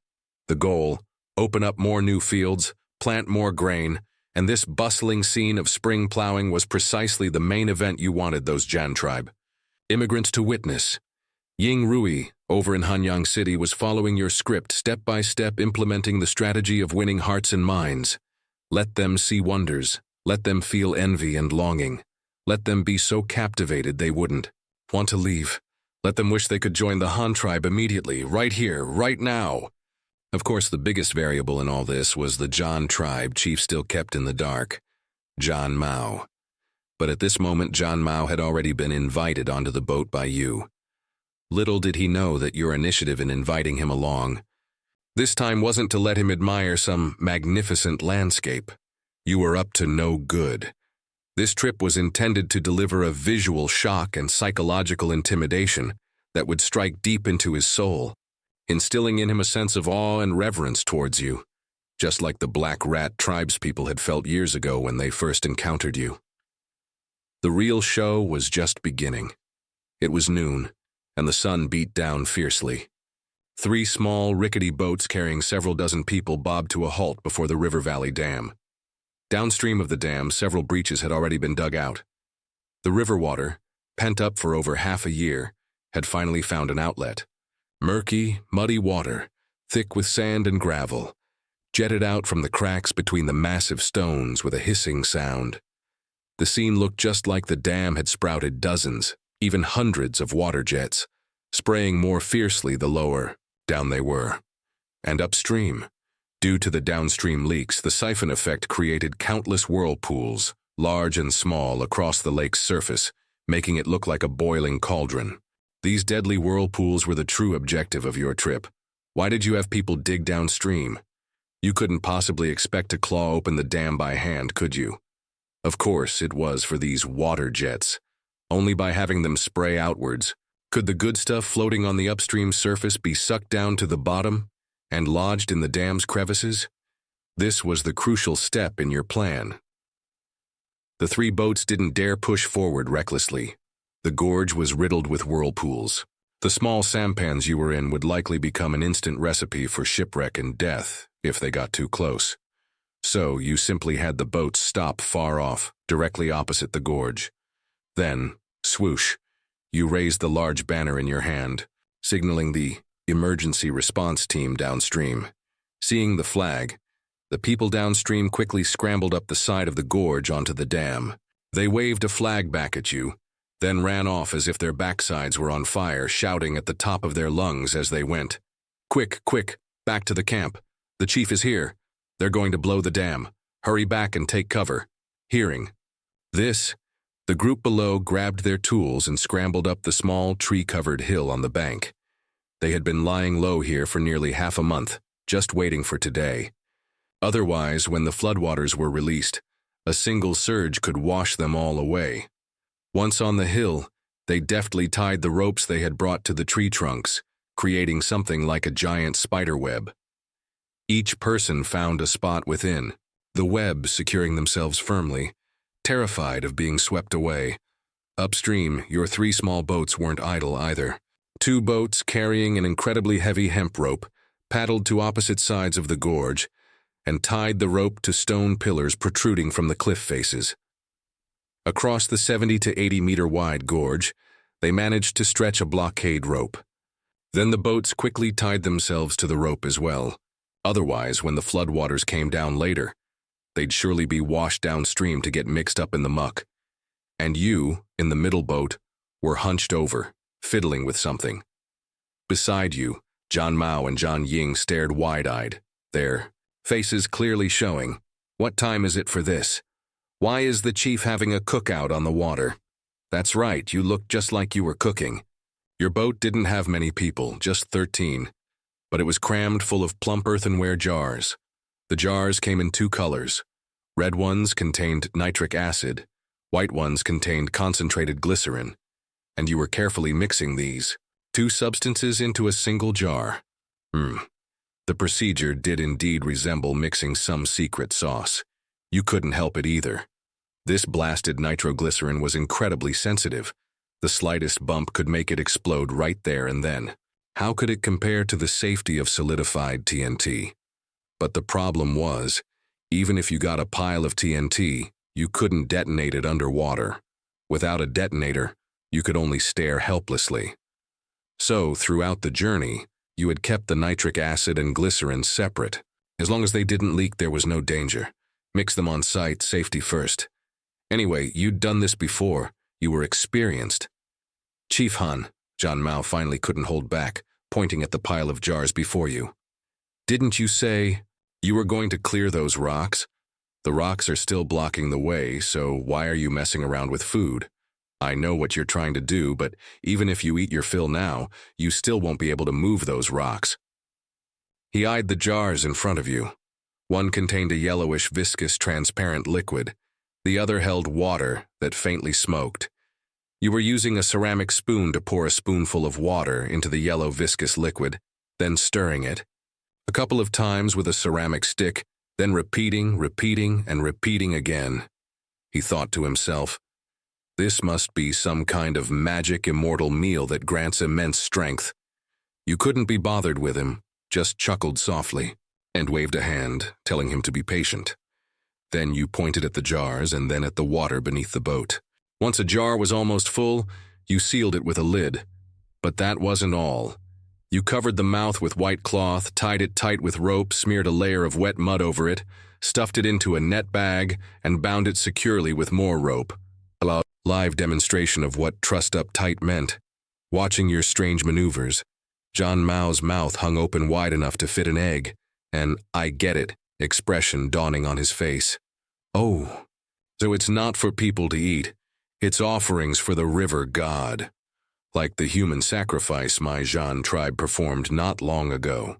The goal, open up more new fields, plant more grain, and this bustling scene of spring plowing was precisely the main event you wanted those Zhan tribe immigrants to witness. Ying Rui, over in Hanyang City, was following your script step by step, implementing the strategy of winning hearts and minds. Let them see wonders. Let them feel envy and longing. Let them be so captivated they wouldn't want to leave. Let them wish they could join the Han tribe immediately, right here, right now. Of course, the biggest variable in all this was the Zhan tribe chief still kept in the dark, Zhan Mao. But at this moment, Zhan Mao had already been invited onto the boat by you. Little did he know that your initiative in inviting him along this time wasn't to let him admire some magnificent landscape. You were up to no good. This trip was intended to deliver a visual shock and psychological intimidation that would strike deep into his soul, instilling in him a sense of awe and reverence towards you, just like the Black Rat tribespeople had felt years ago when they first encountered you. The real show was just beginning. It was noon, and the sun beat down fiercely. 3 small, rickety boats carrying several dozen people bobbed to a halt before the River Valley Dam. Downstream of the dam, several breaches had already been dug out. The river water, pent up for over half a year, had finally found an outlet. Murky, muddy water, thick with sand and gravel, jetted out from the cracks between the massive stones with a hissing sound. The scene looked just like the dam had sprouted dozens, even hundreds of water jets, spraying more fiercely the lower down they were. And upstream, due to the downstream leaks, the siphon effect created countless whirlpools, large and small, across the lake's surface, making it look like a boiling cauldron. These deadly whirlpools were the true objective of your trip. Why did you have people dig downstream? You couldn't possibly expect to claw open the dam by hand, could you? Of course, it was for these water jets. Only by having them spray outwards could the good stuff floating on the upstream surface be sucked down to the bottom and lodged in the dam's crevices. This was the crucial step in your plan. The three boats didn't dare push forward recklessly. The gorge was riddled with whirlpools. The small sampans you were in would likely become an instant recipe for shipwreck and death if they got too close. So you simply had the boats stop far off, directly opposite the gorge. Then, swoosh, you raised the large banner in your hand, signaling the emergency response team downstream. Seeing the flag, the people downstream quickly scrambled up the side of the gorge onto the dam. They waved a flag back at you, then ran off as if their backsides were on fire, shouting at the top of their lungs as they went. Quick, quick, back to the camp. The chief is here. They're going to blow the dam. Hurry back and take cover. Hearing this, the group below grabbed their tools and scrambled up the small tree-covered hill on the bank. They had been lying low here for nearly half a month, just waiting for today. Otherwise, when the floodwaters were released, a single surge could wash them all away. Once on the hill, they deftly tied the ropes they had brought to the tree trunks, creating something like a giant spider web. Each person found a spot within, the web securing themselves firmly, terrified of being swept away. Upstream, your three small boats weren't idle either. Two boats carrying an incredibly heavy hemp rope paddled to opposite sides of the gorge and tied the rope to stone pillars protruding from the cliff faces. Across the 70 to 80 meter wide gorge, they managed to stretch a blockade rope. Then the boats quickly tied themselves to the rope as well. Otherwise, when the floodwaters came down later, they'd surely be washed downstream to get mixed up in the muck. And you, in the middle boat, were hunched over, fiddling with something. Beside you, Zhan Mao and Zhan Ying stared wide-eyed, their faces clearly showing, "What time is it for this? Why is the chief having a cookout on the water?" That's right, you looked just like you were cooking. Your boat didn't have many people, just 13, but it was crammed full of plump earthenware jars. The jars came in two colors. Red ones contained nitric acid, white ones contained concentrated glycerin, and you were carefully mixing these two substances into a single jar. The procedure did indeed resemble mixing some secret sauce. You couldn't help it either. This blasted nitroglycerin was incredibly sensitive. The slightest bump could make it explode right there and then. How could it compare to the safety of solidified TNT? But the problem was, even if you got a pile of TNT, you couldn't detonate it underwater. Without a detonator, you could only stare helplessly. So, throughout the journey, you had kept the nitric acid and glycerin separate. As long as they didn't leak, there was no danger. Mix them on site, safety first. Anyway, you'd done this before. You were experienced. Chief Han, Zhan Mao finally couldn't hold back, pointing at the pile of jars before you. Didn't you say you were going to clear those rocks? The rocks are still blocking the way, so why are you messing around with food? I know what you're trying to do, but even if you eat your fill now, you still won't be able to move those rocks. He eyed the jars in front of you. One contained a yellowish, viscous, transparent liquid. The other held water that faintly smoked. You were using a ceramic spoon to pour a spoonful of water into the yellow, viscous liquid, then stirring it. A couple of times with a ceramic stick, then repeating, and repeating again. He thought to himself, this must be some kind of magic immortal meal that grants immense strength. You couldn't be bothered with him, just chuckled softly, and waved a hand, telling him to be patient. Then you pointed at the jars and then at the water beneath the boat. Once a jar was almost full, you sealed it with a lid. But that wasn't all. You covered the mouth with white cloth, tied it tight with rope, smeared a layer of wet mud over it, stuffed it into a net bag, and bound it securely with more rope. A live demonstration of what trussed up tight meant. Watching your strange maneuvers, Zhan Mao's mouth hung open wide enough to fit an egg, an "I get it" expression dawning on his face. Oh, so it's not for people to eat. It's offerings for the river god, like the human sacrifice my Zhan tribe performed not long ago.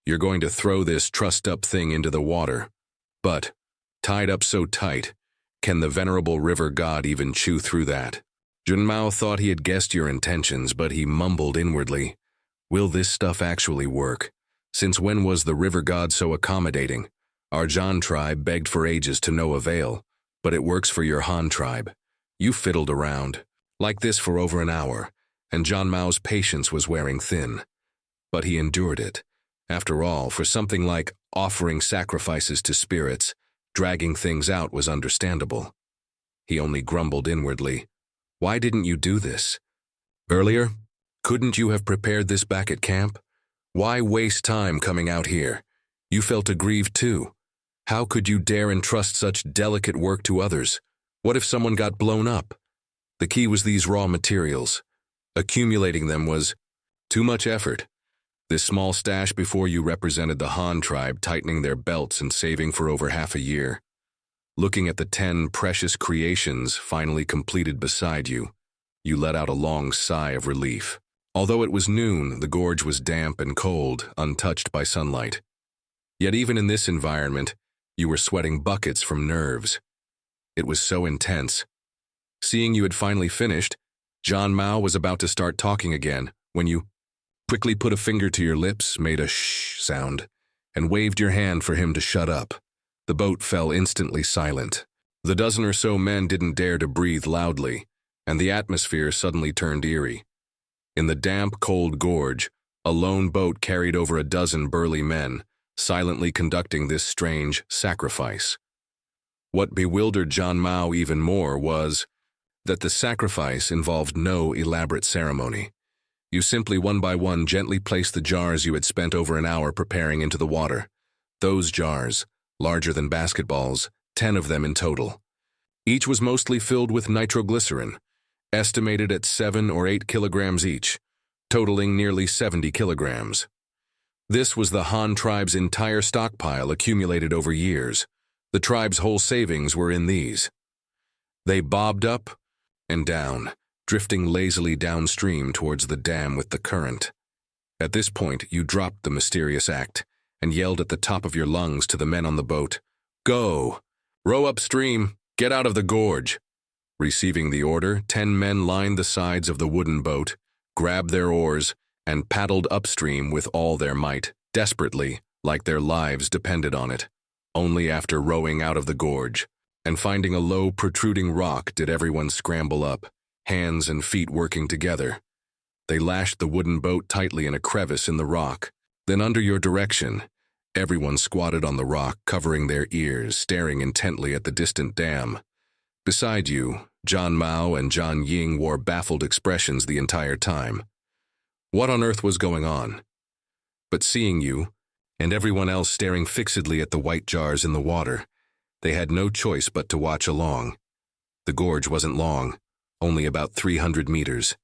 You're going to throw this trussed-up thing into the water, but, tied up so tight, can the venerable river god even chew through that? Zhan Mao thought he had guessed your intentions, but he mumbled inwardly, "Will this stuff actually work? Since when was the river god so accommodating? Our Zhan tribe begged for ages to no avail, but it works for your Han tribe. You fiddled around like this for over an hour, and Zhan Mao's patience was wearing thin. But he endured it. After all, for something like offering sacrifices to spirits, dragging things out was understandable. He only grumbled inwardly, "Why didn't you do this earlier? Couldn't you have prepared this back at camp? Why waste time coming out here? You felt aggrieved too. How could you dare entrust such delicate work to others? What if someone got blown up?" The key was these raw materials. Accumulating them was too much effort. This small stash before you represented the Han tribe tightening their belts and saving for over half a year. Looking at the 10 precious creations finally completed beside you, you let out a long sigh of relief. Although it was noon, the gorge was damp and cold, untouched by sunlight. Yet even in this environment, you were sweating buckets from nerves. It was so intense. Seeing you had finally finished, Zhan Mao was about to start talking again when you quickly put a finger to your lips, made a shh sound, and waved your hand for him to shut up. The boat fell instantly silent. The dozen or so men didn't dare to breathe loudly, and the atmosphere suddenly turned eerie. In the damp, cold gorge, a lone boat carried over a dozen burly men, silently conducting this strange sacrifice. What bewildered Zhan Mao even more was that the sacrifice involved no elaborate ceremony. You simply one by one gently placed the jars you had spent over an hour preparing into the water. Those jars, larger than basketballs, 10 of them in total. Each was mostly filled with nitroglycerin, estimated at 7 or 8 kilograms each, totaling nearly 70 kilograms. This was the Han tribe's entire stockpile accumulated over years. The tribe's whole savings were in these. They bobbed up and down, drifting lazily downstream towards the dam with the current. At this point, you dropped the mysterious act and yelled at the top of your lungs to the men on the boat, "Go! Row upstream! Get out of the gorge!" Receiving the order, 10 men lined the sides of the wooden boat, grabbed their oars, and paddled upstream with all their might, desperately, like their lives depended on it. Only after rowing out of the gorge and finding a low, protruding rock did everyone scramble up, hands and feet working together. They lashed the wooden boat tightly in a crevice in the rock. Then, under your direction, everyone squatted on the rock, covering their ears, staring intently at the distant dam. Beside you, Zhan Mao and Zhan Ying wore baffled expressions the entire time. What on earth was going on? But seeing you, and everyone else staring fixedly at the white jars in the water, they had no choice but to watch along. The gorge wasn't long, only about 300 meters.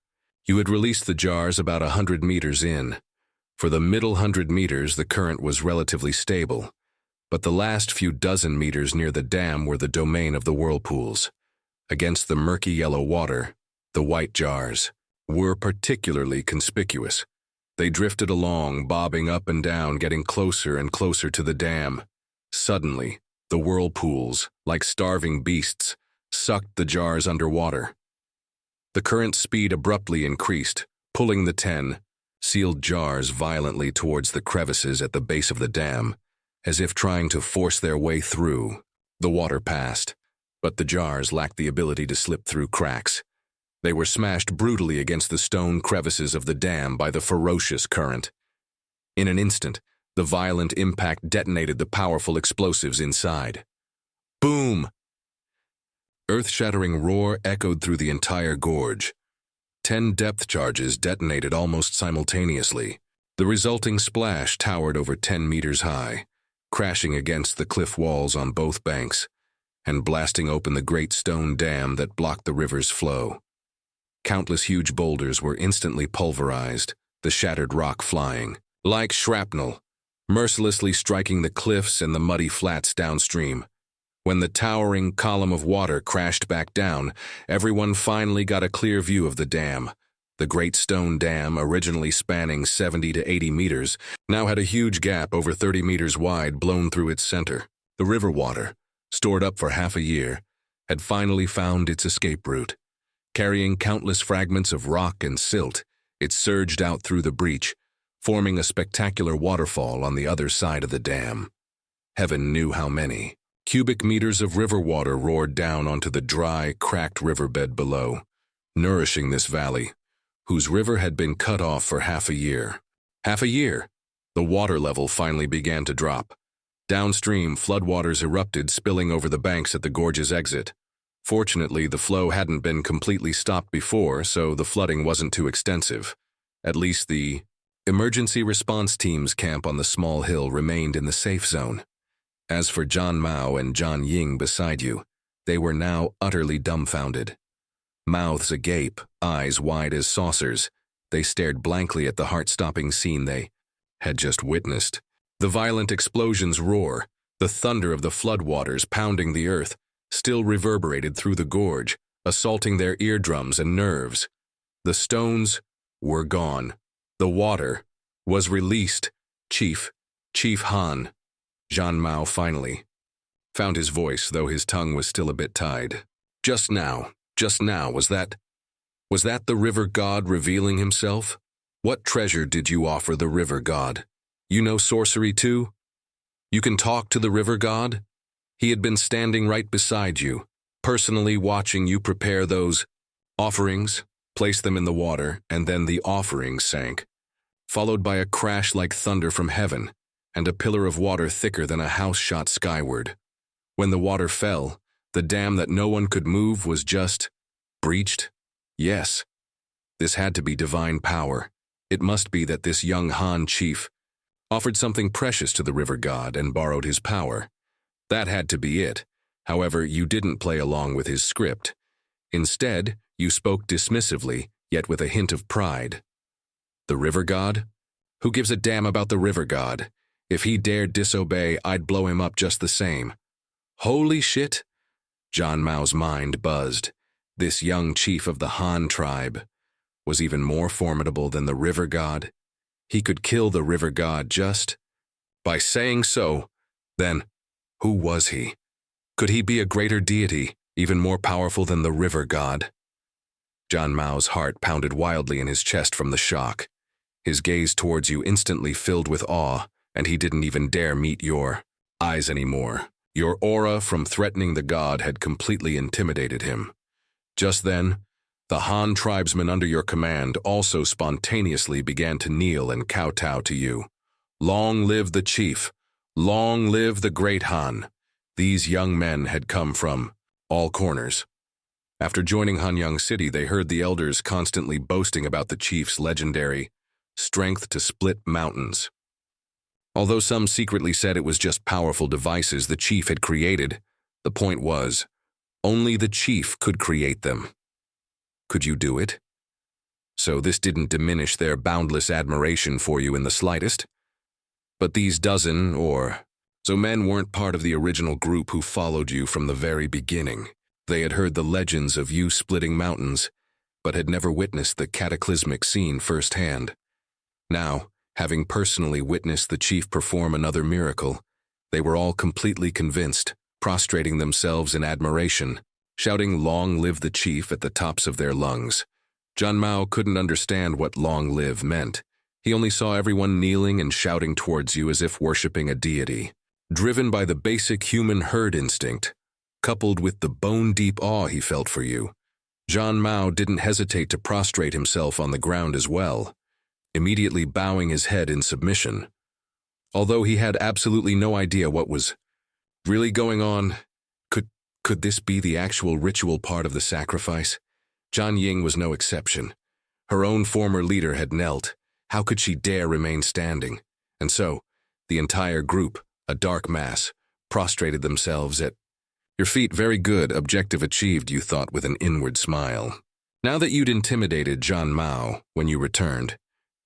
You had released the jars about 100 meters in. For the middle 100 meters, the current was relatively stable, but the last few dozen meters near the dam were the domain of the whirlpools. Against the murky yellow water, the white jars were particularly conspicuous. They drifted along, bobbing up and down, getting closer and closer to the dam. Suddenly, the whirlpools, like starving beasts, sucked the jars underwater. The current speed abruptly increased, pulling the 10 sealed jars violently towards the crevices at the base of the dam, as if trying to force their way through. The water passed, but the jars lacked the ability to slip through cracks. They were smashed brutally against the stone crevices of the dam by the ferocious current. In an instant, the violent impact detonated the powerful explosives inside. Boom! Earth-shattering roar echoed through the entire gorge. 10 depth charges detonated almost simultaneously. The resulting splash towered over 10 meters high, crashing against the cliff walls on both banks, and blasting open the great stone dam that blocked the river's flow. Countless huge boulders were instantly pulverized, the shattered rock flying, like shrapnel, mercilessly striking the cliffs and the muddy flats downstream. When the towering column of water crashed back down, everyone finally got a clear view of the dam. The Great Stone Dam, originally spanning 70 to 80 meters, now had a huge gap over 30 meters wide blown through its center. The river water, stored up for half a year, had finally found its escape route. Carrying countless fragments of rock and silt, it surged out through the breach, forming a spectacular waterfall on the other side of the dam. Heaven knew how many. Cubic meters of river water roared down onto the dry, cracked riverbed below, nourishing this valley, whose river had been cut off for half a year. Half a year! The water level finally began to drop. Downstream, floodwaters erupted, spilling over the banks at the gorge's exit. Fortunately, the flow hadn't been completely stopped before, so the flooding wasn't too extensive. At least the emergency response team's camp on the small hill remained in the safe zone. As for Zhan Mao and Zhan Ying beside you, they were now utterly dumbfounded. Mouths agape, eyes wide as saucers, they stared blankly at the heart-stopping scene they had just witnessed. The violent explosions' roar, the thunder of the floodwaters pounding the earth, still reverberated through the gorge, assaulting their eardrums and nerves. The stones were gone. The water was released. Chief Han. Zhan Mao finally found his voice, though his tongue was still a bit tied. Just now, was that the river god revealing himself? What treasure did you offer the river god? You know sorcery too? You can talk to the river god? He had been standing right beside you, personally watching you prepare those offerings, place them in the water, and then the offerings sank, followed by a crash like thunder from heaven, and a pillar of water thicker than a house shot skyward. When the water fell, the dam that no one could move was just breached. Yes, this had to be divine power. It must be that this young Han chief offered something precious to the river god and borrowed his power. That had to be it. However, you didn't play along with his script. Instead, you spoke dismissively, yet with a hint of pride. The river god? Who gives a damn about the river god? If he dared disobey, I'd blow him up just the same. Holy shit! Zhan Mao's mind buzzed. This young chief of the Han tribe was even more formidable than the river god. He could kill the river god just by saying so. Then, who was he? Could he be a greater deity, even more powerful than the river god? Zhan Mao's heart pounded wildly in his chest from the shock. His gaze towards you instantly filled with awe, and he didn't even dare meet your eyes anymore. Your aura from threatening the god had completely intimidated him. Just then, the Han tribesmen under your command also spontaneously began to kneel and kowtow to you. Long live the chief! Long live the great Han! These young men had come from all corners. After joining Hanyang City, they heard the elders constantly boasting about the chief's legendary strength to split mountains. Although some secretly said it was just powerful devices the chief had created, the point was, only the chief could create them. Could you do it? So this didn't diminish their boundless admiration for you in the slightest. But these dozen or so men weren't part of the original group who followed you from the very beginning. They had heard the legends of you splitting mountains, but had never witnessed the cataclysmic scene firsthand. Now, having personally witnessed the chief perform another miracle, they were all completely convinced, prostrating themselves in admiration, shouting "Long live the chief" at the tops of their lungs. Zhan Mao couldn't understand what "long live" meant. He only saw everyone kneeling and shouting towards you as if worshipping a deity. Driven by the basic human herd instinct, coupled with the bone-deep awe he felt for you, Zhan Mao didn't hesitate to prostrate himself on the ground as well, immediately bowing his head in submission. Although he had absolutely no idea what was really going on, could this be the actual ritual part of the sacrifice? Zhan Ying was no exception. Her own former leader had knelt. How could she dare remain standing? And so, the entire group, a dark mass, prostrated themselves at your feet. Very good, objective achieved, you thought with an inward smile. Now that you'd intimidated Zhan Mao when you returned,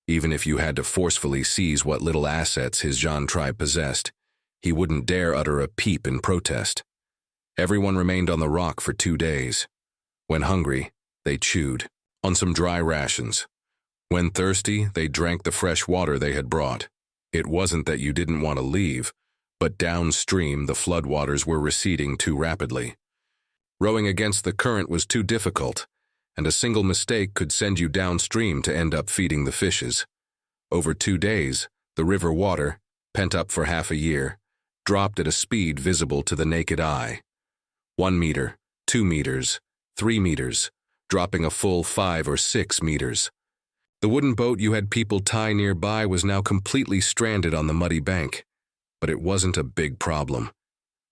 even if you had to forcefully seize what little assets his Zhan tribe possessed, he wouldn't dare utter a peep in protest. Everyone remained on the rock for 2 days. When hungry, they chewed on some dry rations. When thirsty, they drank the fresh water they had brought. It wasn't that you didn't want to leave, but downstream the floodwaters were receding too rapidly. Rowing against the current was too difficult, and a single mistake could send you downstream to end up feeding the fishes. Over 2 days, the river water, pent up for half a year, dropped at a speed visible to the naked eye. 1 meter, 2 meters, 3 meters, dropping a full 5 or 6 meters. The wooden boat you had people tie nearby was now completely stranded on the muddy bank. But it wasn't a big problem.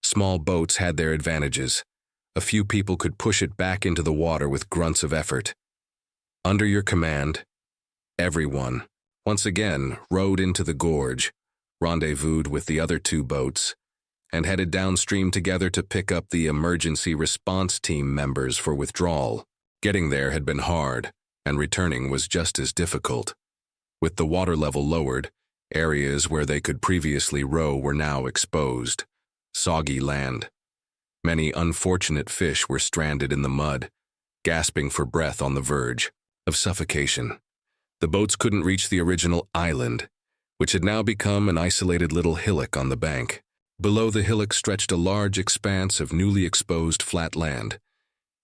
Small boats had their advantages. A few people could push it back into the water with grunts of effort. Under your command, everyone, once again, rowed into the gorge, rendezvoused with the other 2 boats, and headed downstream together to pick up the emergency response team members for withdrawal. Getting there had been hard, and returning was just as difficult. With the water level lowered, areas where they could previously row were now exposed. Soggy land. Many unfortunate fish were stranded in the mud, gasping for breath on the verge of suffocation. The boats couldn't reach the original island, which had now become an isolated little hillock on the bank. Below the hillock stretched a large expanse of newly exposed flat land,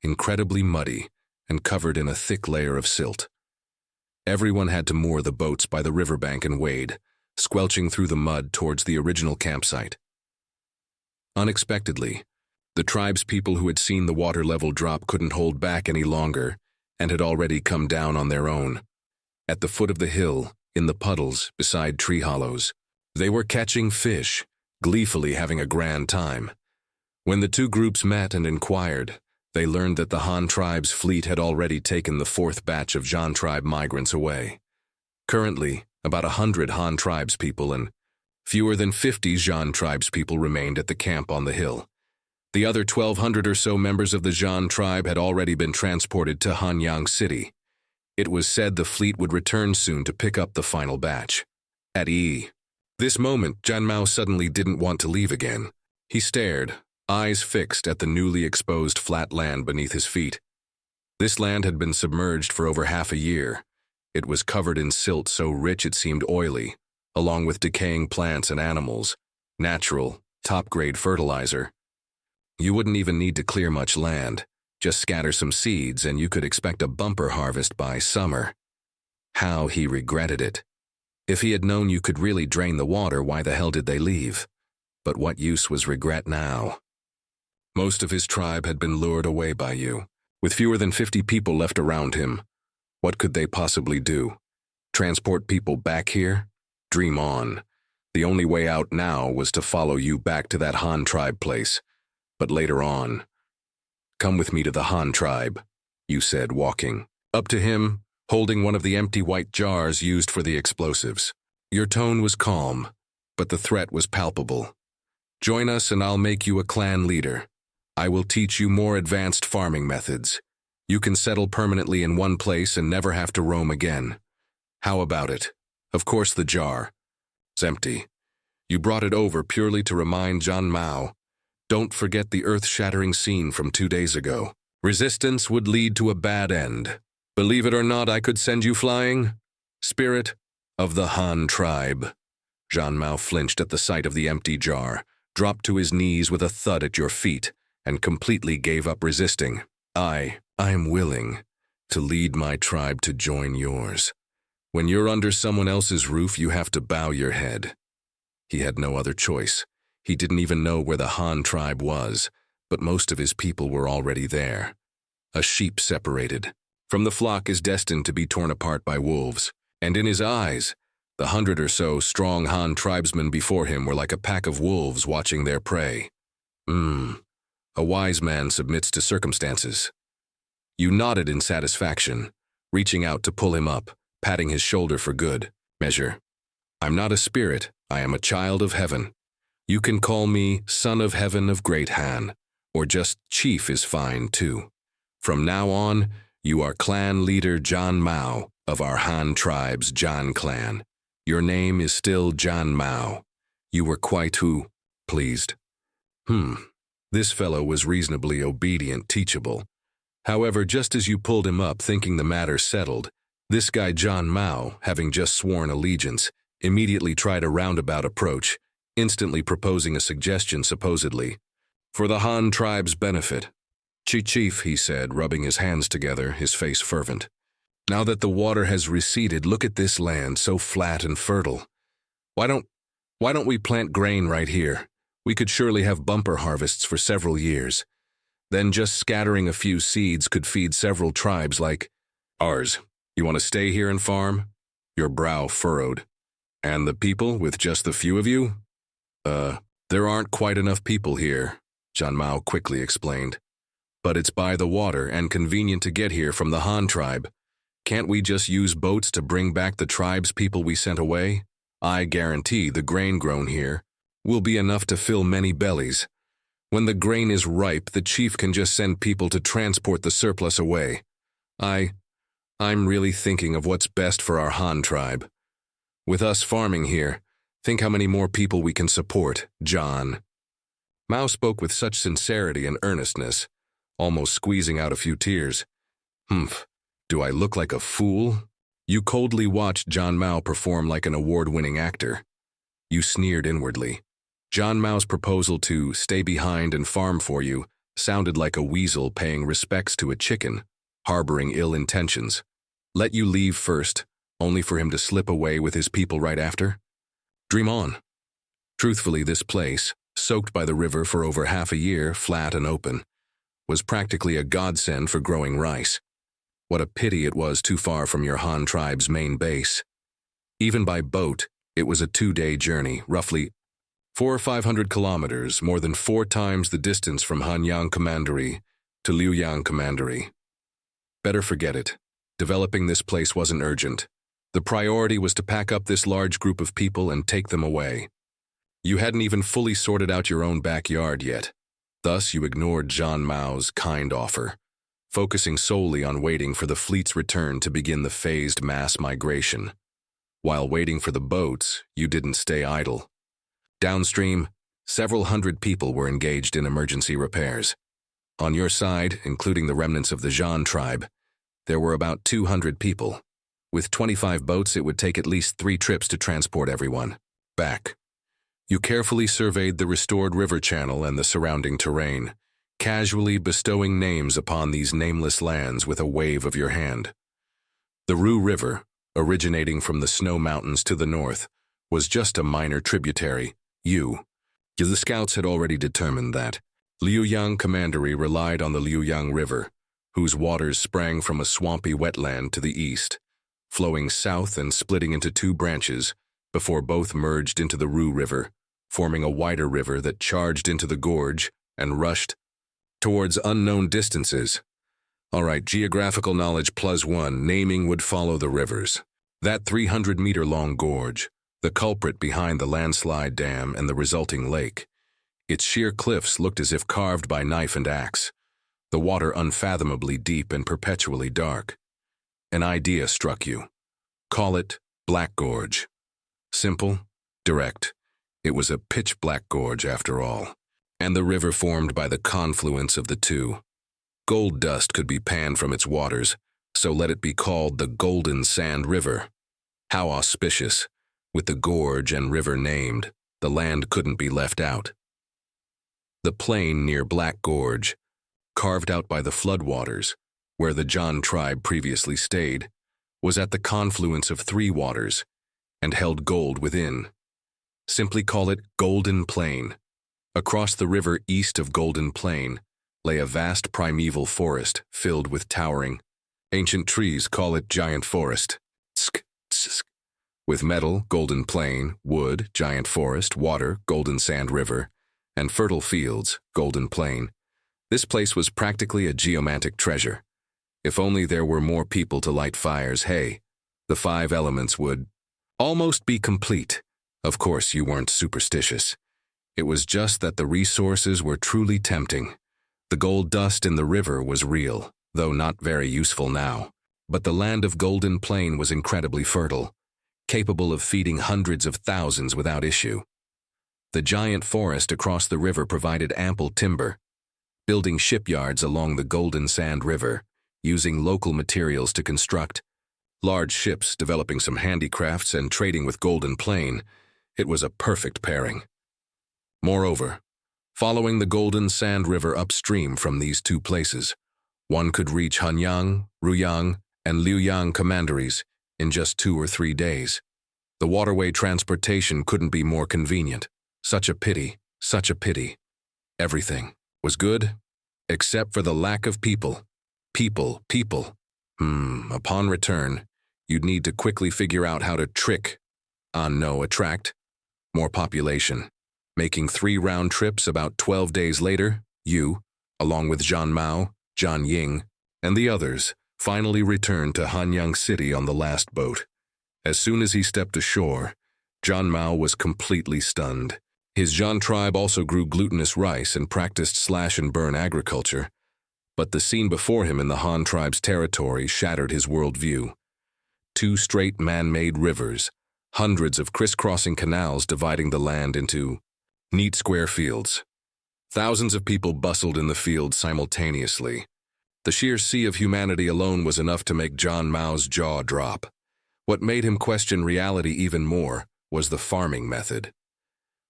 incredibly muddy and covered in a thick layer of silt. Everyone had to moor the boats by the riverbank and wade, squelching through the mud towards the original campsite. Unexpectedly, the tribespeople who had seen the water level drop couldn't hold back any longer and had already come down on their own. At the foot of the hill, in the puddles beside tree hollows, they were catching fish, gleefully having a grand time. When the 2 groups met and inquired, they learned that the Han tribe's fleet had already taken the 4th batch of Zhan tribe migrants away. Currently, about 100 Han tribespeople and fewer than 50 Zhan tribespeople remained at the camp on the hill. The other 1,200 or so members of the Zhan tribe had already been transported to Hanyang City. It was said the fleet would return soon to pick up the final batch. At this moment, Zhan Mao suddenly didn't want to leave again. He stared, eyes fixed at the newly exposed flat land beneath his feet. This land had been submerged for over half a year. It was covered in silt so rich it seemed oily, along with decaying plants and animals, natural, top-grade fertilizer. You wouldn't even need to clear much land, just scatter some seeds and you could expect a bumper harvest by summer. How he regretted it. If he had known you could really drain the water, why the hell did they leave? But what use was regret now? Most of his tribe had been lured away by you, with fewer than 50 people left around him. What could they possibly do? Transport people back here? Dream on. The only way out now was to follow you back to that Han tribe place. But later on, "Come with me to the Han tribe," you said, walking up to him, holding one of the empty white jars used for the explosives. Your tone was calm, but the threat was palpable. "Join us and I'll make you a clan leader. I will teach you more advanced farming methods. You can settle permanently in one place and never have to roam again. How about it? Of course the jar. It's empty. You brought it over purely to remind Zhan Mao. Don't forget the earth-shattering scene from 2 days ago. Resistance would lead to a bad end. Believe it or not, I could send you flying. Spirit of the Han tribe." Zhan Mao flinched at the sight of the empty jar, dropped to his knees with a thud at your feet, and completely gave up resisting. I am willing to lead my tribe to join yours. When you're under someone else's roof, you have to bow your head. He had no other choice. He didn't even know where the Han tribe was, but most of his people were already there. A sheep separated from the flock is destined to be torn apart by wolves, and in his eyes, the 100 or so strong Han tribesmen before him were like a pack of wolves watching their prey. A wise man submits to circumstances. You nodded in satisfaction, reaching out to pull him up, patting his shoulder for good measure. "I'm not a spirit, I am a child of heaven. You can call me Son of Heaven of Great Han, or just Chief is fine too. From now on, you are clan leader Zhan Mao of our Han tribe's Zhan clan. Your name is still Zhan Mao. You were quite pleased. This fellow was reasonably obedient, teachable. However, just as you pulled him up thinking the matter settled, this guy Zhan Mao, having just sworn allegiance, immediately tried a roundabout approach, instantly proposing a suggestion supposedly for the Han tribe's benefit. Chief, he said, rubbing his hands together, his face fervent. Now that the water has receded, look at this land, so flat and fertile. Why don't we plant grain right here? We could surely have bumper harvests for several years. Then just scattering a few seeds could feed several tribes like ours. You want to stay here and farm? Your brow furrowed. And the people, with just the few of you? There aren't quite enough people here, Zhan Mao quickly explained. But it's by the water and convenient to get here from the Han tribe. Can't we just use boats to bring back the tribe's people we sent away? I guarantee the grain grown here will be enough to fill many bellies. When the grain is ripe, the chief can just send people to transport the surplus away. I'm really thinking of what's best for our Han tribe. With us farming here, think how many more people we can support, John. Mao spoke with such sincerity and earnestness, almost squeezing out a few tears. Do I look like a fool? You coldly watched Zhan Mao perform like an award-winning actor. You sneered inwardly. Zhan Mao's proposal to stay behind and farm for you sounded like a weasel paying respects to a chicken, harboring ill intentions. Let you leave first, only for him to slip away with his people right after? Dream on. Truthfully, this place, soaked by the river for over half a year, flat and open, was practically a godsend for growing rice. What a pity it was too far from your Han tribe's main base. Even by boat, it was a 2-day journey, roughly 400 or 500 kilometers, more than 4 times the distance from Hanyang Commandery to Liuyang Commandery. Better forget it. Developing this place wasn't urgent. The priority was to pack up this large group of people and take them away. You hadn't even fully sorted out your own backyard yet. Thus, you ignored Zhan Mao's kind offer, focusing solely on waiting for the fleet's return to begin the phased mass migration. While waiting for the boats, you didn't stay idle. Downstream, several hundred people were engaged in emergency repairs. On your side, including the remnants of the Zhan tribe, there were about 200 people. With 25 boats, it would take at least 3 trips to transport everyone back. You carefully surveyed the restored river channel and the surrounding terrain, casually bestowing names upon these nameless lands with a wave of your hand. The Ru River, originating from the snow mountains to the north, was just a minor tributary. The scouts had already determined that Liuyang Commandery relied on the Liuyang River, whose waters sprang from a swampy wetland to the east, flowing south and splitting into 2 branches before both merged into the Ru River, forming a wider river that charged into the gorge and rushed towards unknown distances. All right, geographical knowledge +1, naming would follow the rivers. That 300-meter-long gorge, the culprit behind the landslide dam and the resulting lake. Its sheer cliffs looked as if carved by knife and axe, the water unfathomably deep and perpetually dark. An idea struck you. Call it Black Gorge. Simple, direct. It was a pitch-black gorge after all, and the river formed by the confluence of the two. Gold dust could be panned from its waters, so let it be called the Golden Sand River. How auspicious. With the gorge and river named, the land couldn't be left out. The plain near Black Gorge, carved out by the floodwaters, where the Zhan tribe previously stayed, was at the confluence of 3 waters and held gold within. Simply call it Golden Plain. Across the river east of Golden Plain lay a vast primeval forest filled with towering, ancient trees. Call it Giant Forest. With metal, Golden Plain, wood, Giant Forest, water, Golden Sand River, and fertile fields, Golden Plain. This place was practically a geomantic treasure. If only there were more people to light fires, hey, the 5 elements would almost be complete. Of course, you weren't superstitious. It was just that the resources were truly tempting. The gold dust in the river was real, though not very useful now. But the land of Golden Plain was incredibly fertile, capable of feeding hundreds of thousands without issue. The giant forest across the river provided ample timber, building shipyards along the Golden Sand River, using local materials to construct large ships, developing some handicrafts, and trading with Golden Plain. It was a perfect pairing. Moreover, following the Golden Sand River upstream from these two places, one could reach Hanyang, Ruyang, and Liuyang commanderies in just 2 or 3 days. The waterway transportation couldn't be more convenient. Such a pity, such a pity. Everything was good, except for the lack of people. People. Upon return, you'd need to quickly figure out how to attract more population. Making 3 round trips about 12 days later, you, along with Zhan Mao, Zhan Ying, and the others, finally returned to Hanyang City on the last boat. As soon as he stepped ashore, Zhan Mao was completely stunned. His Zhan tribe also grew glutinous rice and practiced slash-and-burn agriculture, but the scene before him in the Han tribe's territory shattered his worldview. 2 straight man-made rivers, hundreds of crisscrossing canals dividing the land into neat square fields. Thousands of people bustled in the fields simultaneously. The sheer sea of humanity alone was enough to make Zhan Mao's jaw drop. What made him question reality even more was the farming method.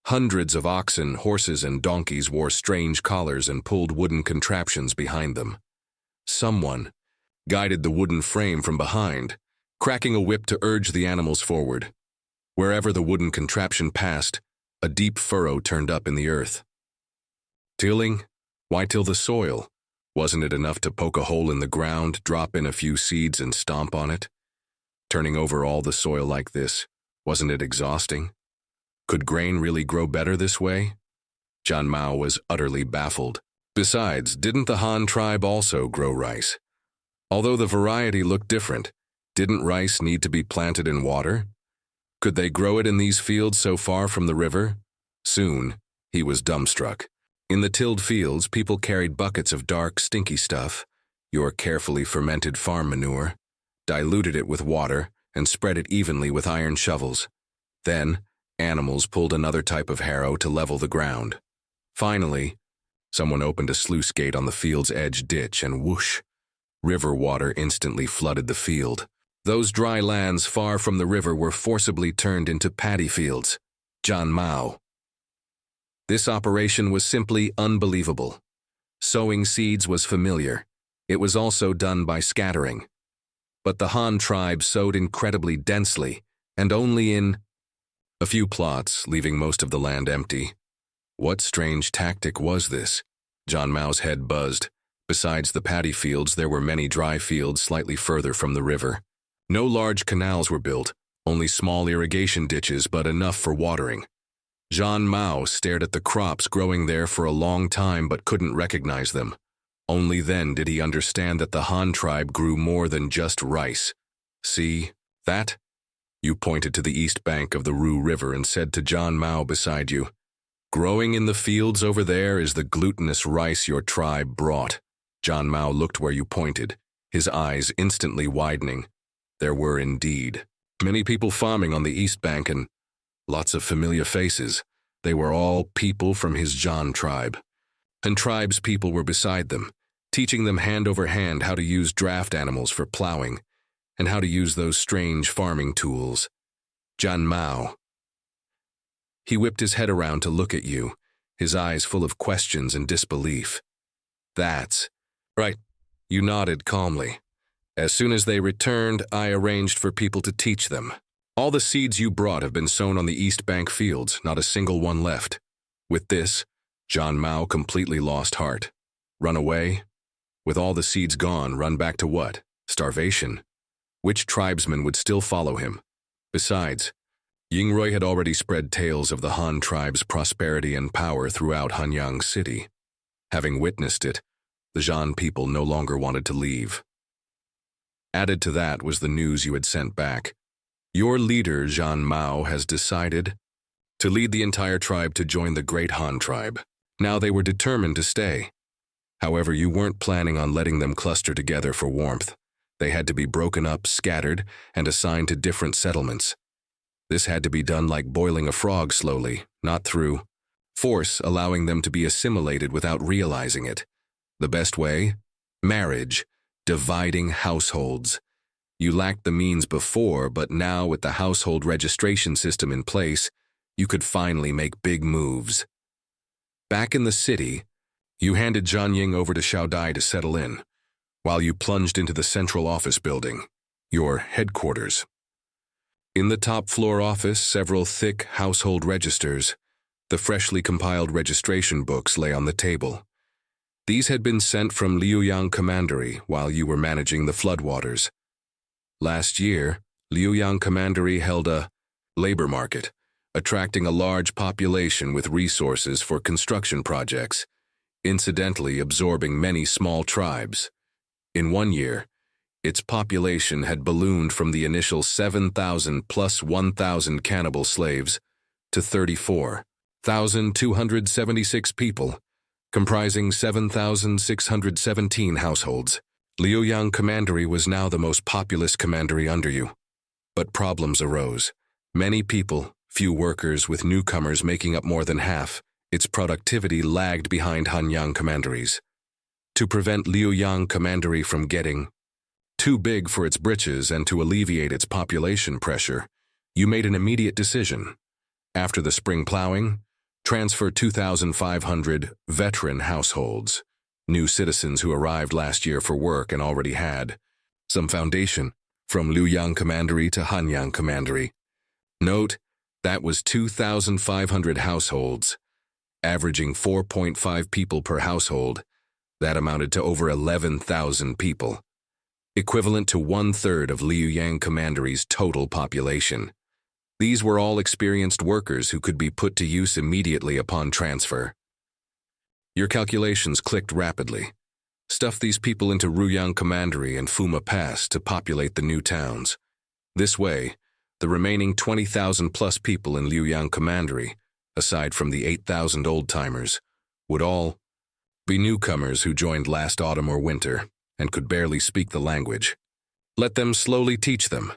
Hundreds of oxen, horses, and donkeys wore strange collars and pulled wooden contraptions behind them. Someone guided the wooden frame from behind, cracking a whip to urge the animals forward. Wherever the wooden contraption passed, a deep furrow turned up in the earth. Tilling? Why till the soil? Wasn't it enough to poke a hole in the ground, drop in a few seeds, and stomp on it? Turning over all the soil like this, wasn't it exhausting? Could grain really grow better this way? Zhan Mao was utterly baffled. Besides, didn't the Han tribe also grow rice? Although the variety looked different, didn't rice need to be planted in water? Could they grow it in these fields so far from the river? Soon, he was dumbstruck. In the tilled fields, people carried buckets of dark, stinky stuff, your carefully fermented farm manure, diluted it with water, and spread it evenly with iron shovels. Then, animals pulled another type of harrow to level the ground. Finally, someone opened a sluice gate on the field's edge ditch, and whoosh, river water instantly flooded the field. Those dry lands far from the river were forcibly turned into paddy fields. Zhan Mao. This operation was simply unbelievable. Sowing seeds was familiar. It was also done by scattering. But the Han tribe sowed incredibly densely, and only in a few plots, leaving most of the land empty. What strange tactic was this? Zhan Mao's head buzzed. Besides the paddy fields, there were many dry fields slightly further from the river. No large canals were built, only small irrigation ditches, but enough for watering. Zhan Mao stared at the crops growing there for a long time but couldn't recognize them. Only then did he understand that the Han tribe grew more than just rice. See, that? You pointed to the east bank of the Ru River and said to Zhan Mao beside you, "Growing in the fields over there is the glutinous rice your tribe brought." Zhan Mao looked where you pointed, his eyes instantly widening. There were indeed many people farming on the east bank and lots of familiar faces. They were all people from his Zhan tribe. And tribe's people were beside them, teaching them hand over hand how to use draft animals for plowing and how to use those strange farming tools. Zhan Mao. He whipped his head around to look at you, his eyes full of questions and disbelief. That's right. You nodded calmly. As soon as they returned, I arranged for people to teach them. All the seeds you brought have been sown on the East Bank fields, not a single one left. With this, Zhan Mao completely lost heart. Run away? With all the seeds gone, run back to what? Starvation? Which tribesman would still follow him? Besides, Yingroi had already spread tales of the Han tribe's prosperity and power throughout Hanyang City. Having witnessed it, the Zhan people no longer wanted to leave. Added to that was the news you had sent back. Your leader, Zhan Mao, has decided to lead the entire tribe to join the great Han tribe. Now they were determined to stay. However, you weren't planning on letting them cluster together for warmth. They had to be broken up, scattered, and assigned to different settlements. This had to be done like boiling a frog slowly, not through Force, allowing them to be assimilated without realizing it. The best way? Marriage, dividing households. You lacked the means before, but now with the household registration system in place, you could finally make big moves. Back in the city, you handed Zhanying over to Xiaodai to settle in, while you plunged into the central office building, your headquarters. In the top-floor office, several thick household registers, the freshly compiled registration books lay on the table. These had been sent from Liuyang Commandery while you were managing the floodwaters. Last year, Liuyang Commandery held a labor market, attracting a large population with resources for construction projects, incidentally absorbing many small tribes. In 1 year, its population had ballooned from the initial 7,000 plus 1,000 cannibal slaves to 34,276 people, comprising 7,617 households. Liuyang Commandery was now the most populous commandery under you. But problems arose. Many people, few workers, with newcomers making up more than half. Its productivity lagged behind Hanyang Commanderies. To prevent Liuyang Commandery from getting too big for its britches and to alleviate its population pressure, you made an immediate decision. After the spring plowing, transfer 2,500 veteran households, new citizens who arrived last year for work and already had some foundation, from Liuyang Commandery to Hanyang Commandery. Note, that was 2,500 households, averaging 4.5 people per household. That amounted to over 11,000 people, equivalent to 1/3 of Liuyang Commandery's total population. These were all experienced workers who could be put to use immediately upon transfer. Your calculations clicked rapidly. Stuff these people into Ruyang Commandery and Fuma Pass to populate the new towns. This way, the remaining 20,000 plus people in Liuyang Commandery, aside from the 8,000 old-timers, would all be newcomers who joined last autumn or winter and could barely speak the language. Let them slowly teach them.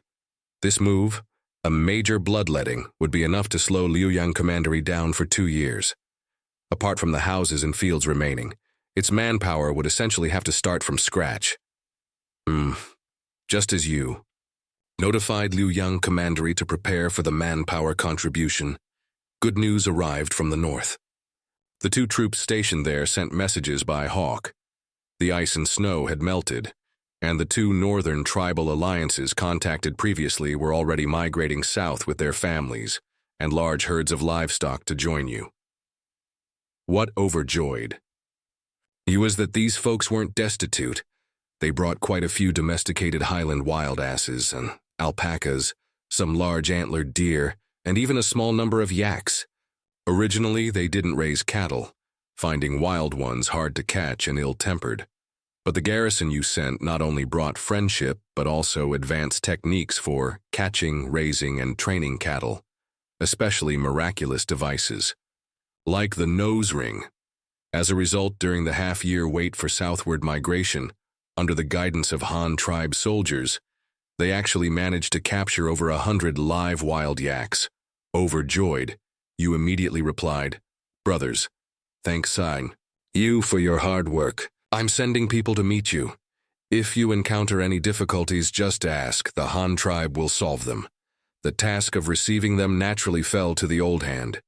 This move, a major bloodletting, would be enough to slow Liuyang Commandery down for 2 years. Apart from the houses and fields remaining, its manpower would essentially have to start from scratch. Just as you notified Liuyang Commandery to prepare for the manpower contribution, good news arrived from the north. The 2 troops stationed there sent messages by hawk. The ice and snow had melted, and the 2 northern tribal alliances contacted previously were already migrating south with their families and large herds of livestock to join you. What overjoyed you was that these folks weren't destitute. They brought quite a few domesticated highland wild asses and alpacas, some large antlered deer, and even a small number of yaks. Originally, they didn't raise cattle, finding wild ones hard to catch and ill-tempered. But the garrison you sent not only brought friendship, but also advanced techniques for catching, raising, and training cattle, especially miraculous devices, like the nose ring. As a result, during the half-year wait for southward migration, under the guidance of Han tribe soldiers, they actually managed to capture over 100 live wild yaks. Overjoyed, you immediately replied, "Brothers, thanks sign you for your hard work. I'm sending people to meet you. If you encounter any difficulties, just ask. The Han tribe will solve them." The task of receiving them naturally fell to the old hand,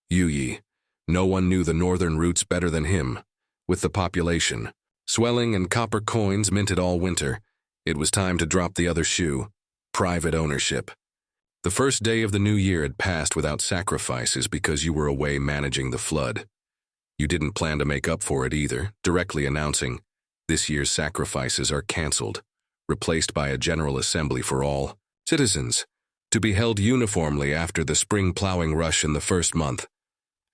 Yu Yi. No one knew the northern routes better than him. With the population swelling and copper coins minted all winter, it was time to drop the other shoe, private ownership. The first day of the new year had passed without sacrifices because you were away managing the flood. You didn't plan to make up for it either, directly announcing, "This year's sacrifices are canceled," replaced by a general assembly for all citizens, to be held uniformly after the spring plowing rush in the first month.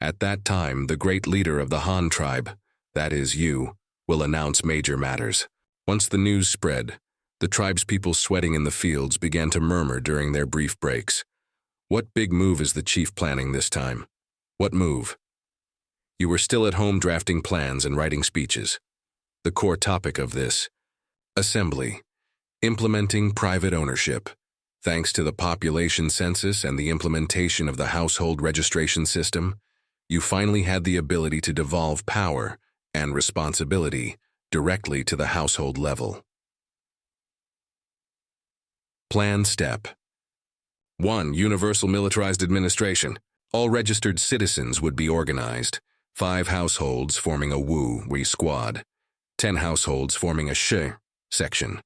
At that time, the great leader of the Han tribe, that is you, will announce major matters. Once the news spread, the tribespeople sweating in the fields began to murmur during their brief breaks. What big move is the chief planning this time? What move? You were still at home drafting plans and writing speeches. The core topic of this assembly, implementing private ownership. Thanks to the population census and the implementation of the household registration system, You finally had the ability to devolve power and responsibility directly to the household level. Plan step 1. Universal militarized administration. All registered citizens would be organized. 5 households forming a WU squad. 10 households forming a SH section.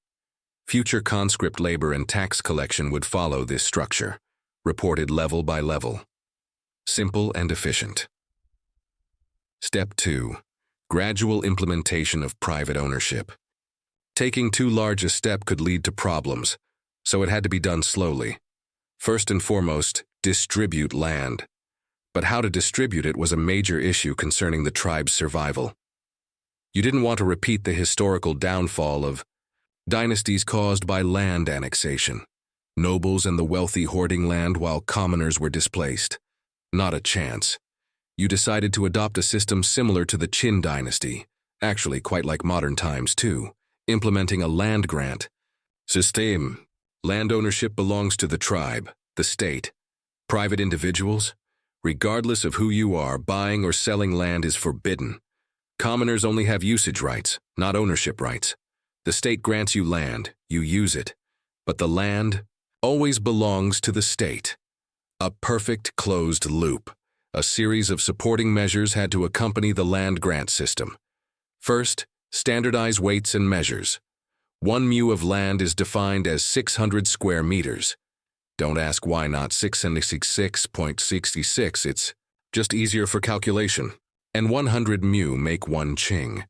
Future conscript labor and tax collection would follow this structure, reported level by level. Simple and efficient. Step 2. Gradual implementation of private ownership. Taking too large a step could lead to problems, so it had to be done slowly. First and foremost, distribute land. But how to distribute it was a major issue concerning the tribe's survival. You didn't want to repeat the historical downfall of dynasties caused by land annexation. Nobles and the wealthy hoarding land while commoners were displaced. Not a chance. You decided to adopt a system similar to the Qin dynasty, actually quite like modern times too, implementing a land grant system. Land ownership belongs to the tribe, the state. Private individuals, regardless of who you are, buying or selling land is forbidden. Commoners only have usage rights, not ownership rights. The state grants you land, you use it, but the land always belongs to the state. A perfect closed loop. A series of supporting measures had to accompany the land grant system. First, standardize weights and measures. 1 mu of land is defined as 600 square meters. Don't ask why not 666.66, it's just easier for calculation. And 100 mu make 1 ching.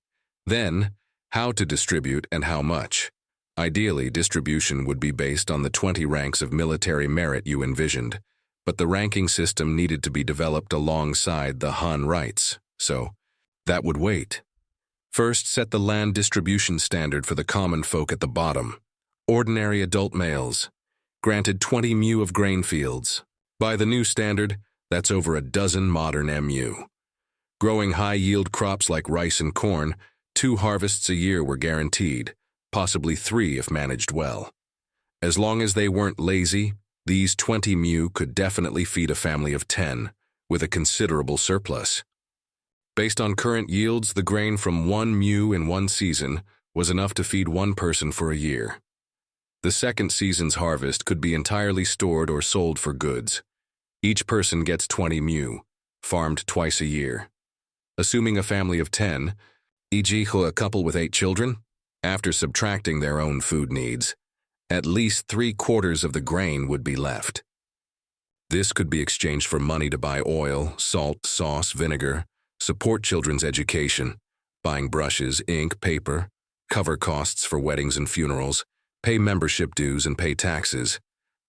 Then, how to distribute and how much. Ideally, distribution would be based on the 20 ranks of military merit you envisioned, but the ranking system needed to be developed alongside the Han rights, so that would wait. First, set the land distribution standard for the common folk at the bottom. Ordinary adult males, granted 20 mu of grain fields. By the new standard, that's over a dozen modern MU. Growing high-yield crops like rice and corn, 2 harvests a year were guaranteed, possibly 3 if managed well. As long as they weren't lazy, these 20 mu could definitely feed a family of 10, with a considerable surplus. Based on current yields, the grain from 1 mu in 1 season was enough to feed 1 person for a year. The second season's harvest could be entirely stored or sold for goods. Each person gets 20 mu, farmed twice a year. Assuming a family of 10, e.g. a couple with 8 children, after subtracting their own food needs, at least 3/4 of the grain would be left. This could be exchanged for money to buy oil, salt, sauce, vinegar, support children's education, buying brushes, ink, paper, cover costs for weddings and funerals, pay membership dues and pay taxes.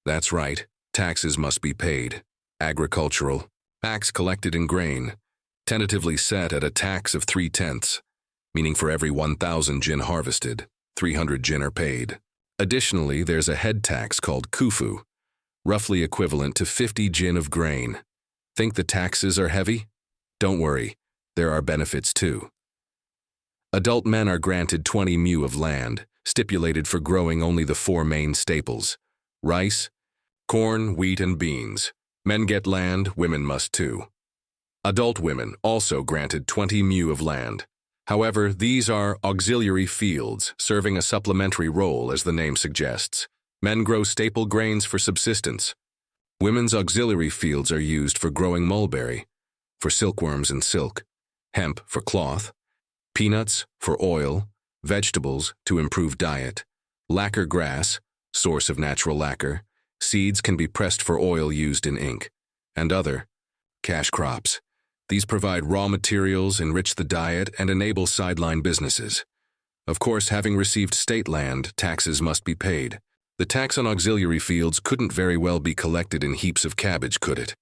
That's right, taxes must be paid. Agricultural, tax collected in grain, tentatively set at a tax of 3/10, meaning for every 1,000 jin harvested, 300 jin are paid. Additionally, there's a head tax called kufu, roughly equivalent to 50 jin of grain. Think the taxes are heavy? Don't worry, there are benefits too. Adult men are granted 20 mu of land, stipulated for growing only the 4 main staples: rice, corn, wheat, and beans. Men get land, women must too. Adult women also granted 20 mu of land. However, these are auxiliary fields, serving a supplementary role as the name suggests. Men grow staple grains for subsistence. Women's auxiliary fields are used for growing mulberry, for silkworms and silk, hemp for cloth, peanuts for oil, vegetables to improve diet, lacquer grass, source of natural lacquer, seeds can be pressed for oil used in ink, and other cash crops. These provide raw materials, enrich the diet, and enable sideline businesses. Of course, having received state land, taxes must be paid. The tax on auxiliary fields couldn't very well be collected in heaps of cabbage, could it?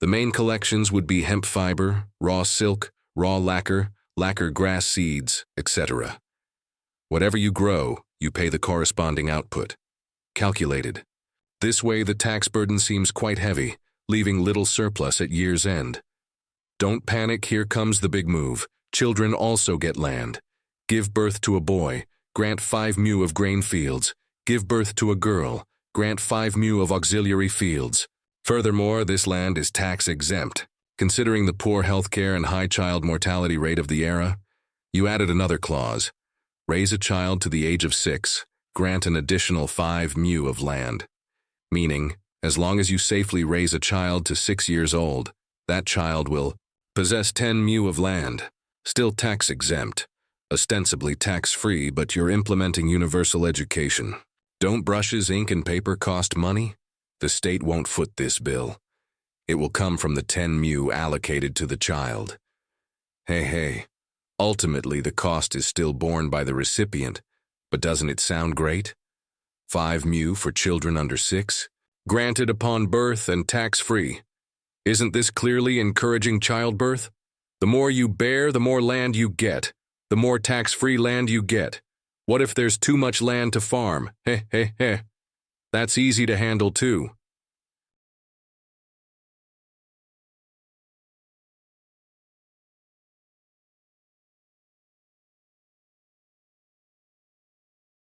The main collections would be hemp fiber, raw silk, raw lacquer, lacquer grass seeds, etc. Whatever you grow, you pay the corresponding output. Calculated. This way, the tax burden seems quite heavy, leaving little surplus at year's end. Don't panic, here comes the big move. Children also get land. Give birth to a boy, grant 5 mu of grain fields. Give birth to a girl, grant 5 mu of auxiliary fields. Furthermore, this land is tax exempt. Considering the poor healthcare and high child mortality rate of the era, you added another clause. Raise a child to the age of 6, grant an additional 5 mu of land. Meaning, as long as you safely raise a child to 6 years old, that child will possess 10 mu of land, still tax-exempt, ostensibly tax-free, but you're implementing universal education. Don't brushes, ink, and paper cost money? The state won't foot this bill. It will come from the 10 mu allocated to the child. Hey, ultimately the cost is still borne by the recipient, but doesn't it sound great? 5 mu for children under 6, granted upon birth and tax-free. Isn't this clearly encouraging childbirth? The more you bear, the more land you get. The more tax-free land you get. What if there's too much land to farm? That's easy to handle too.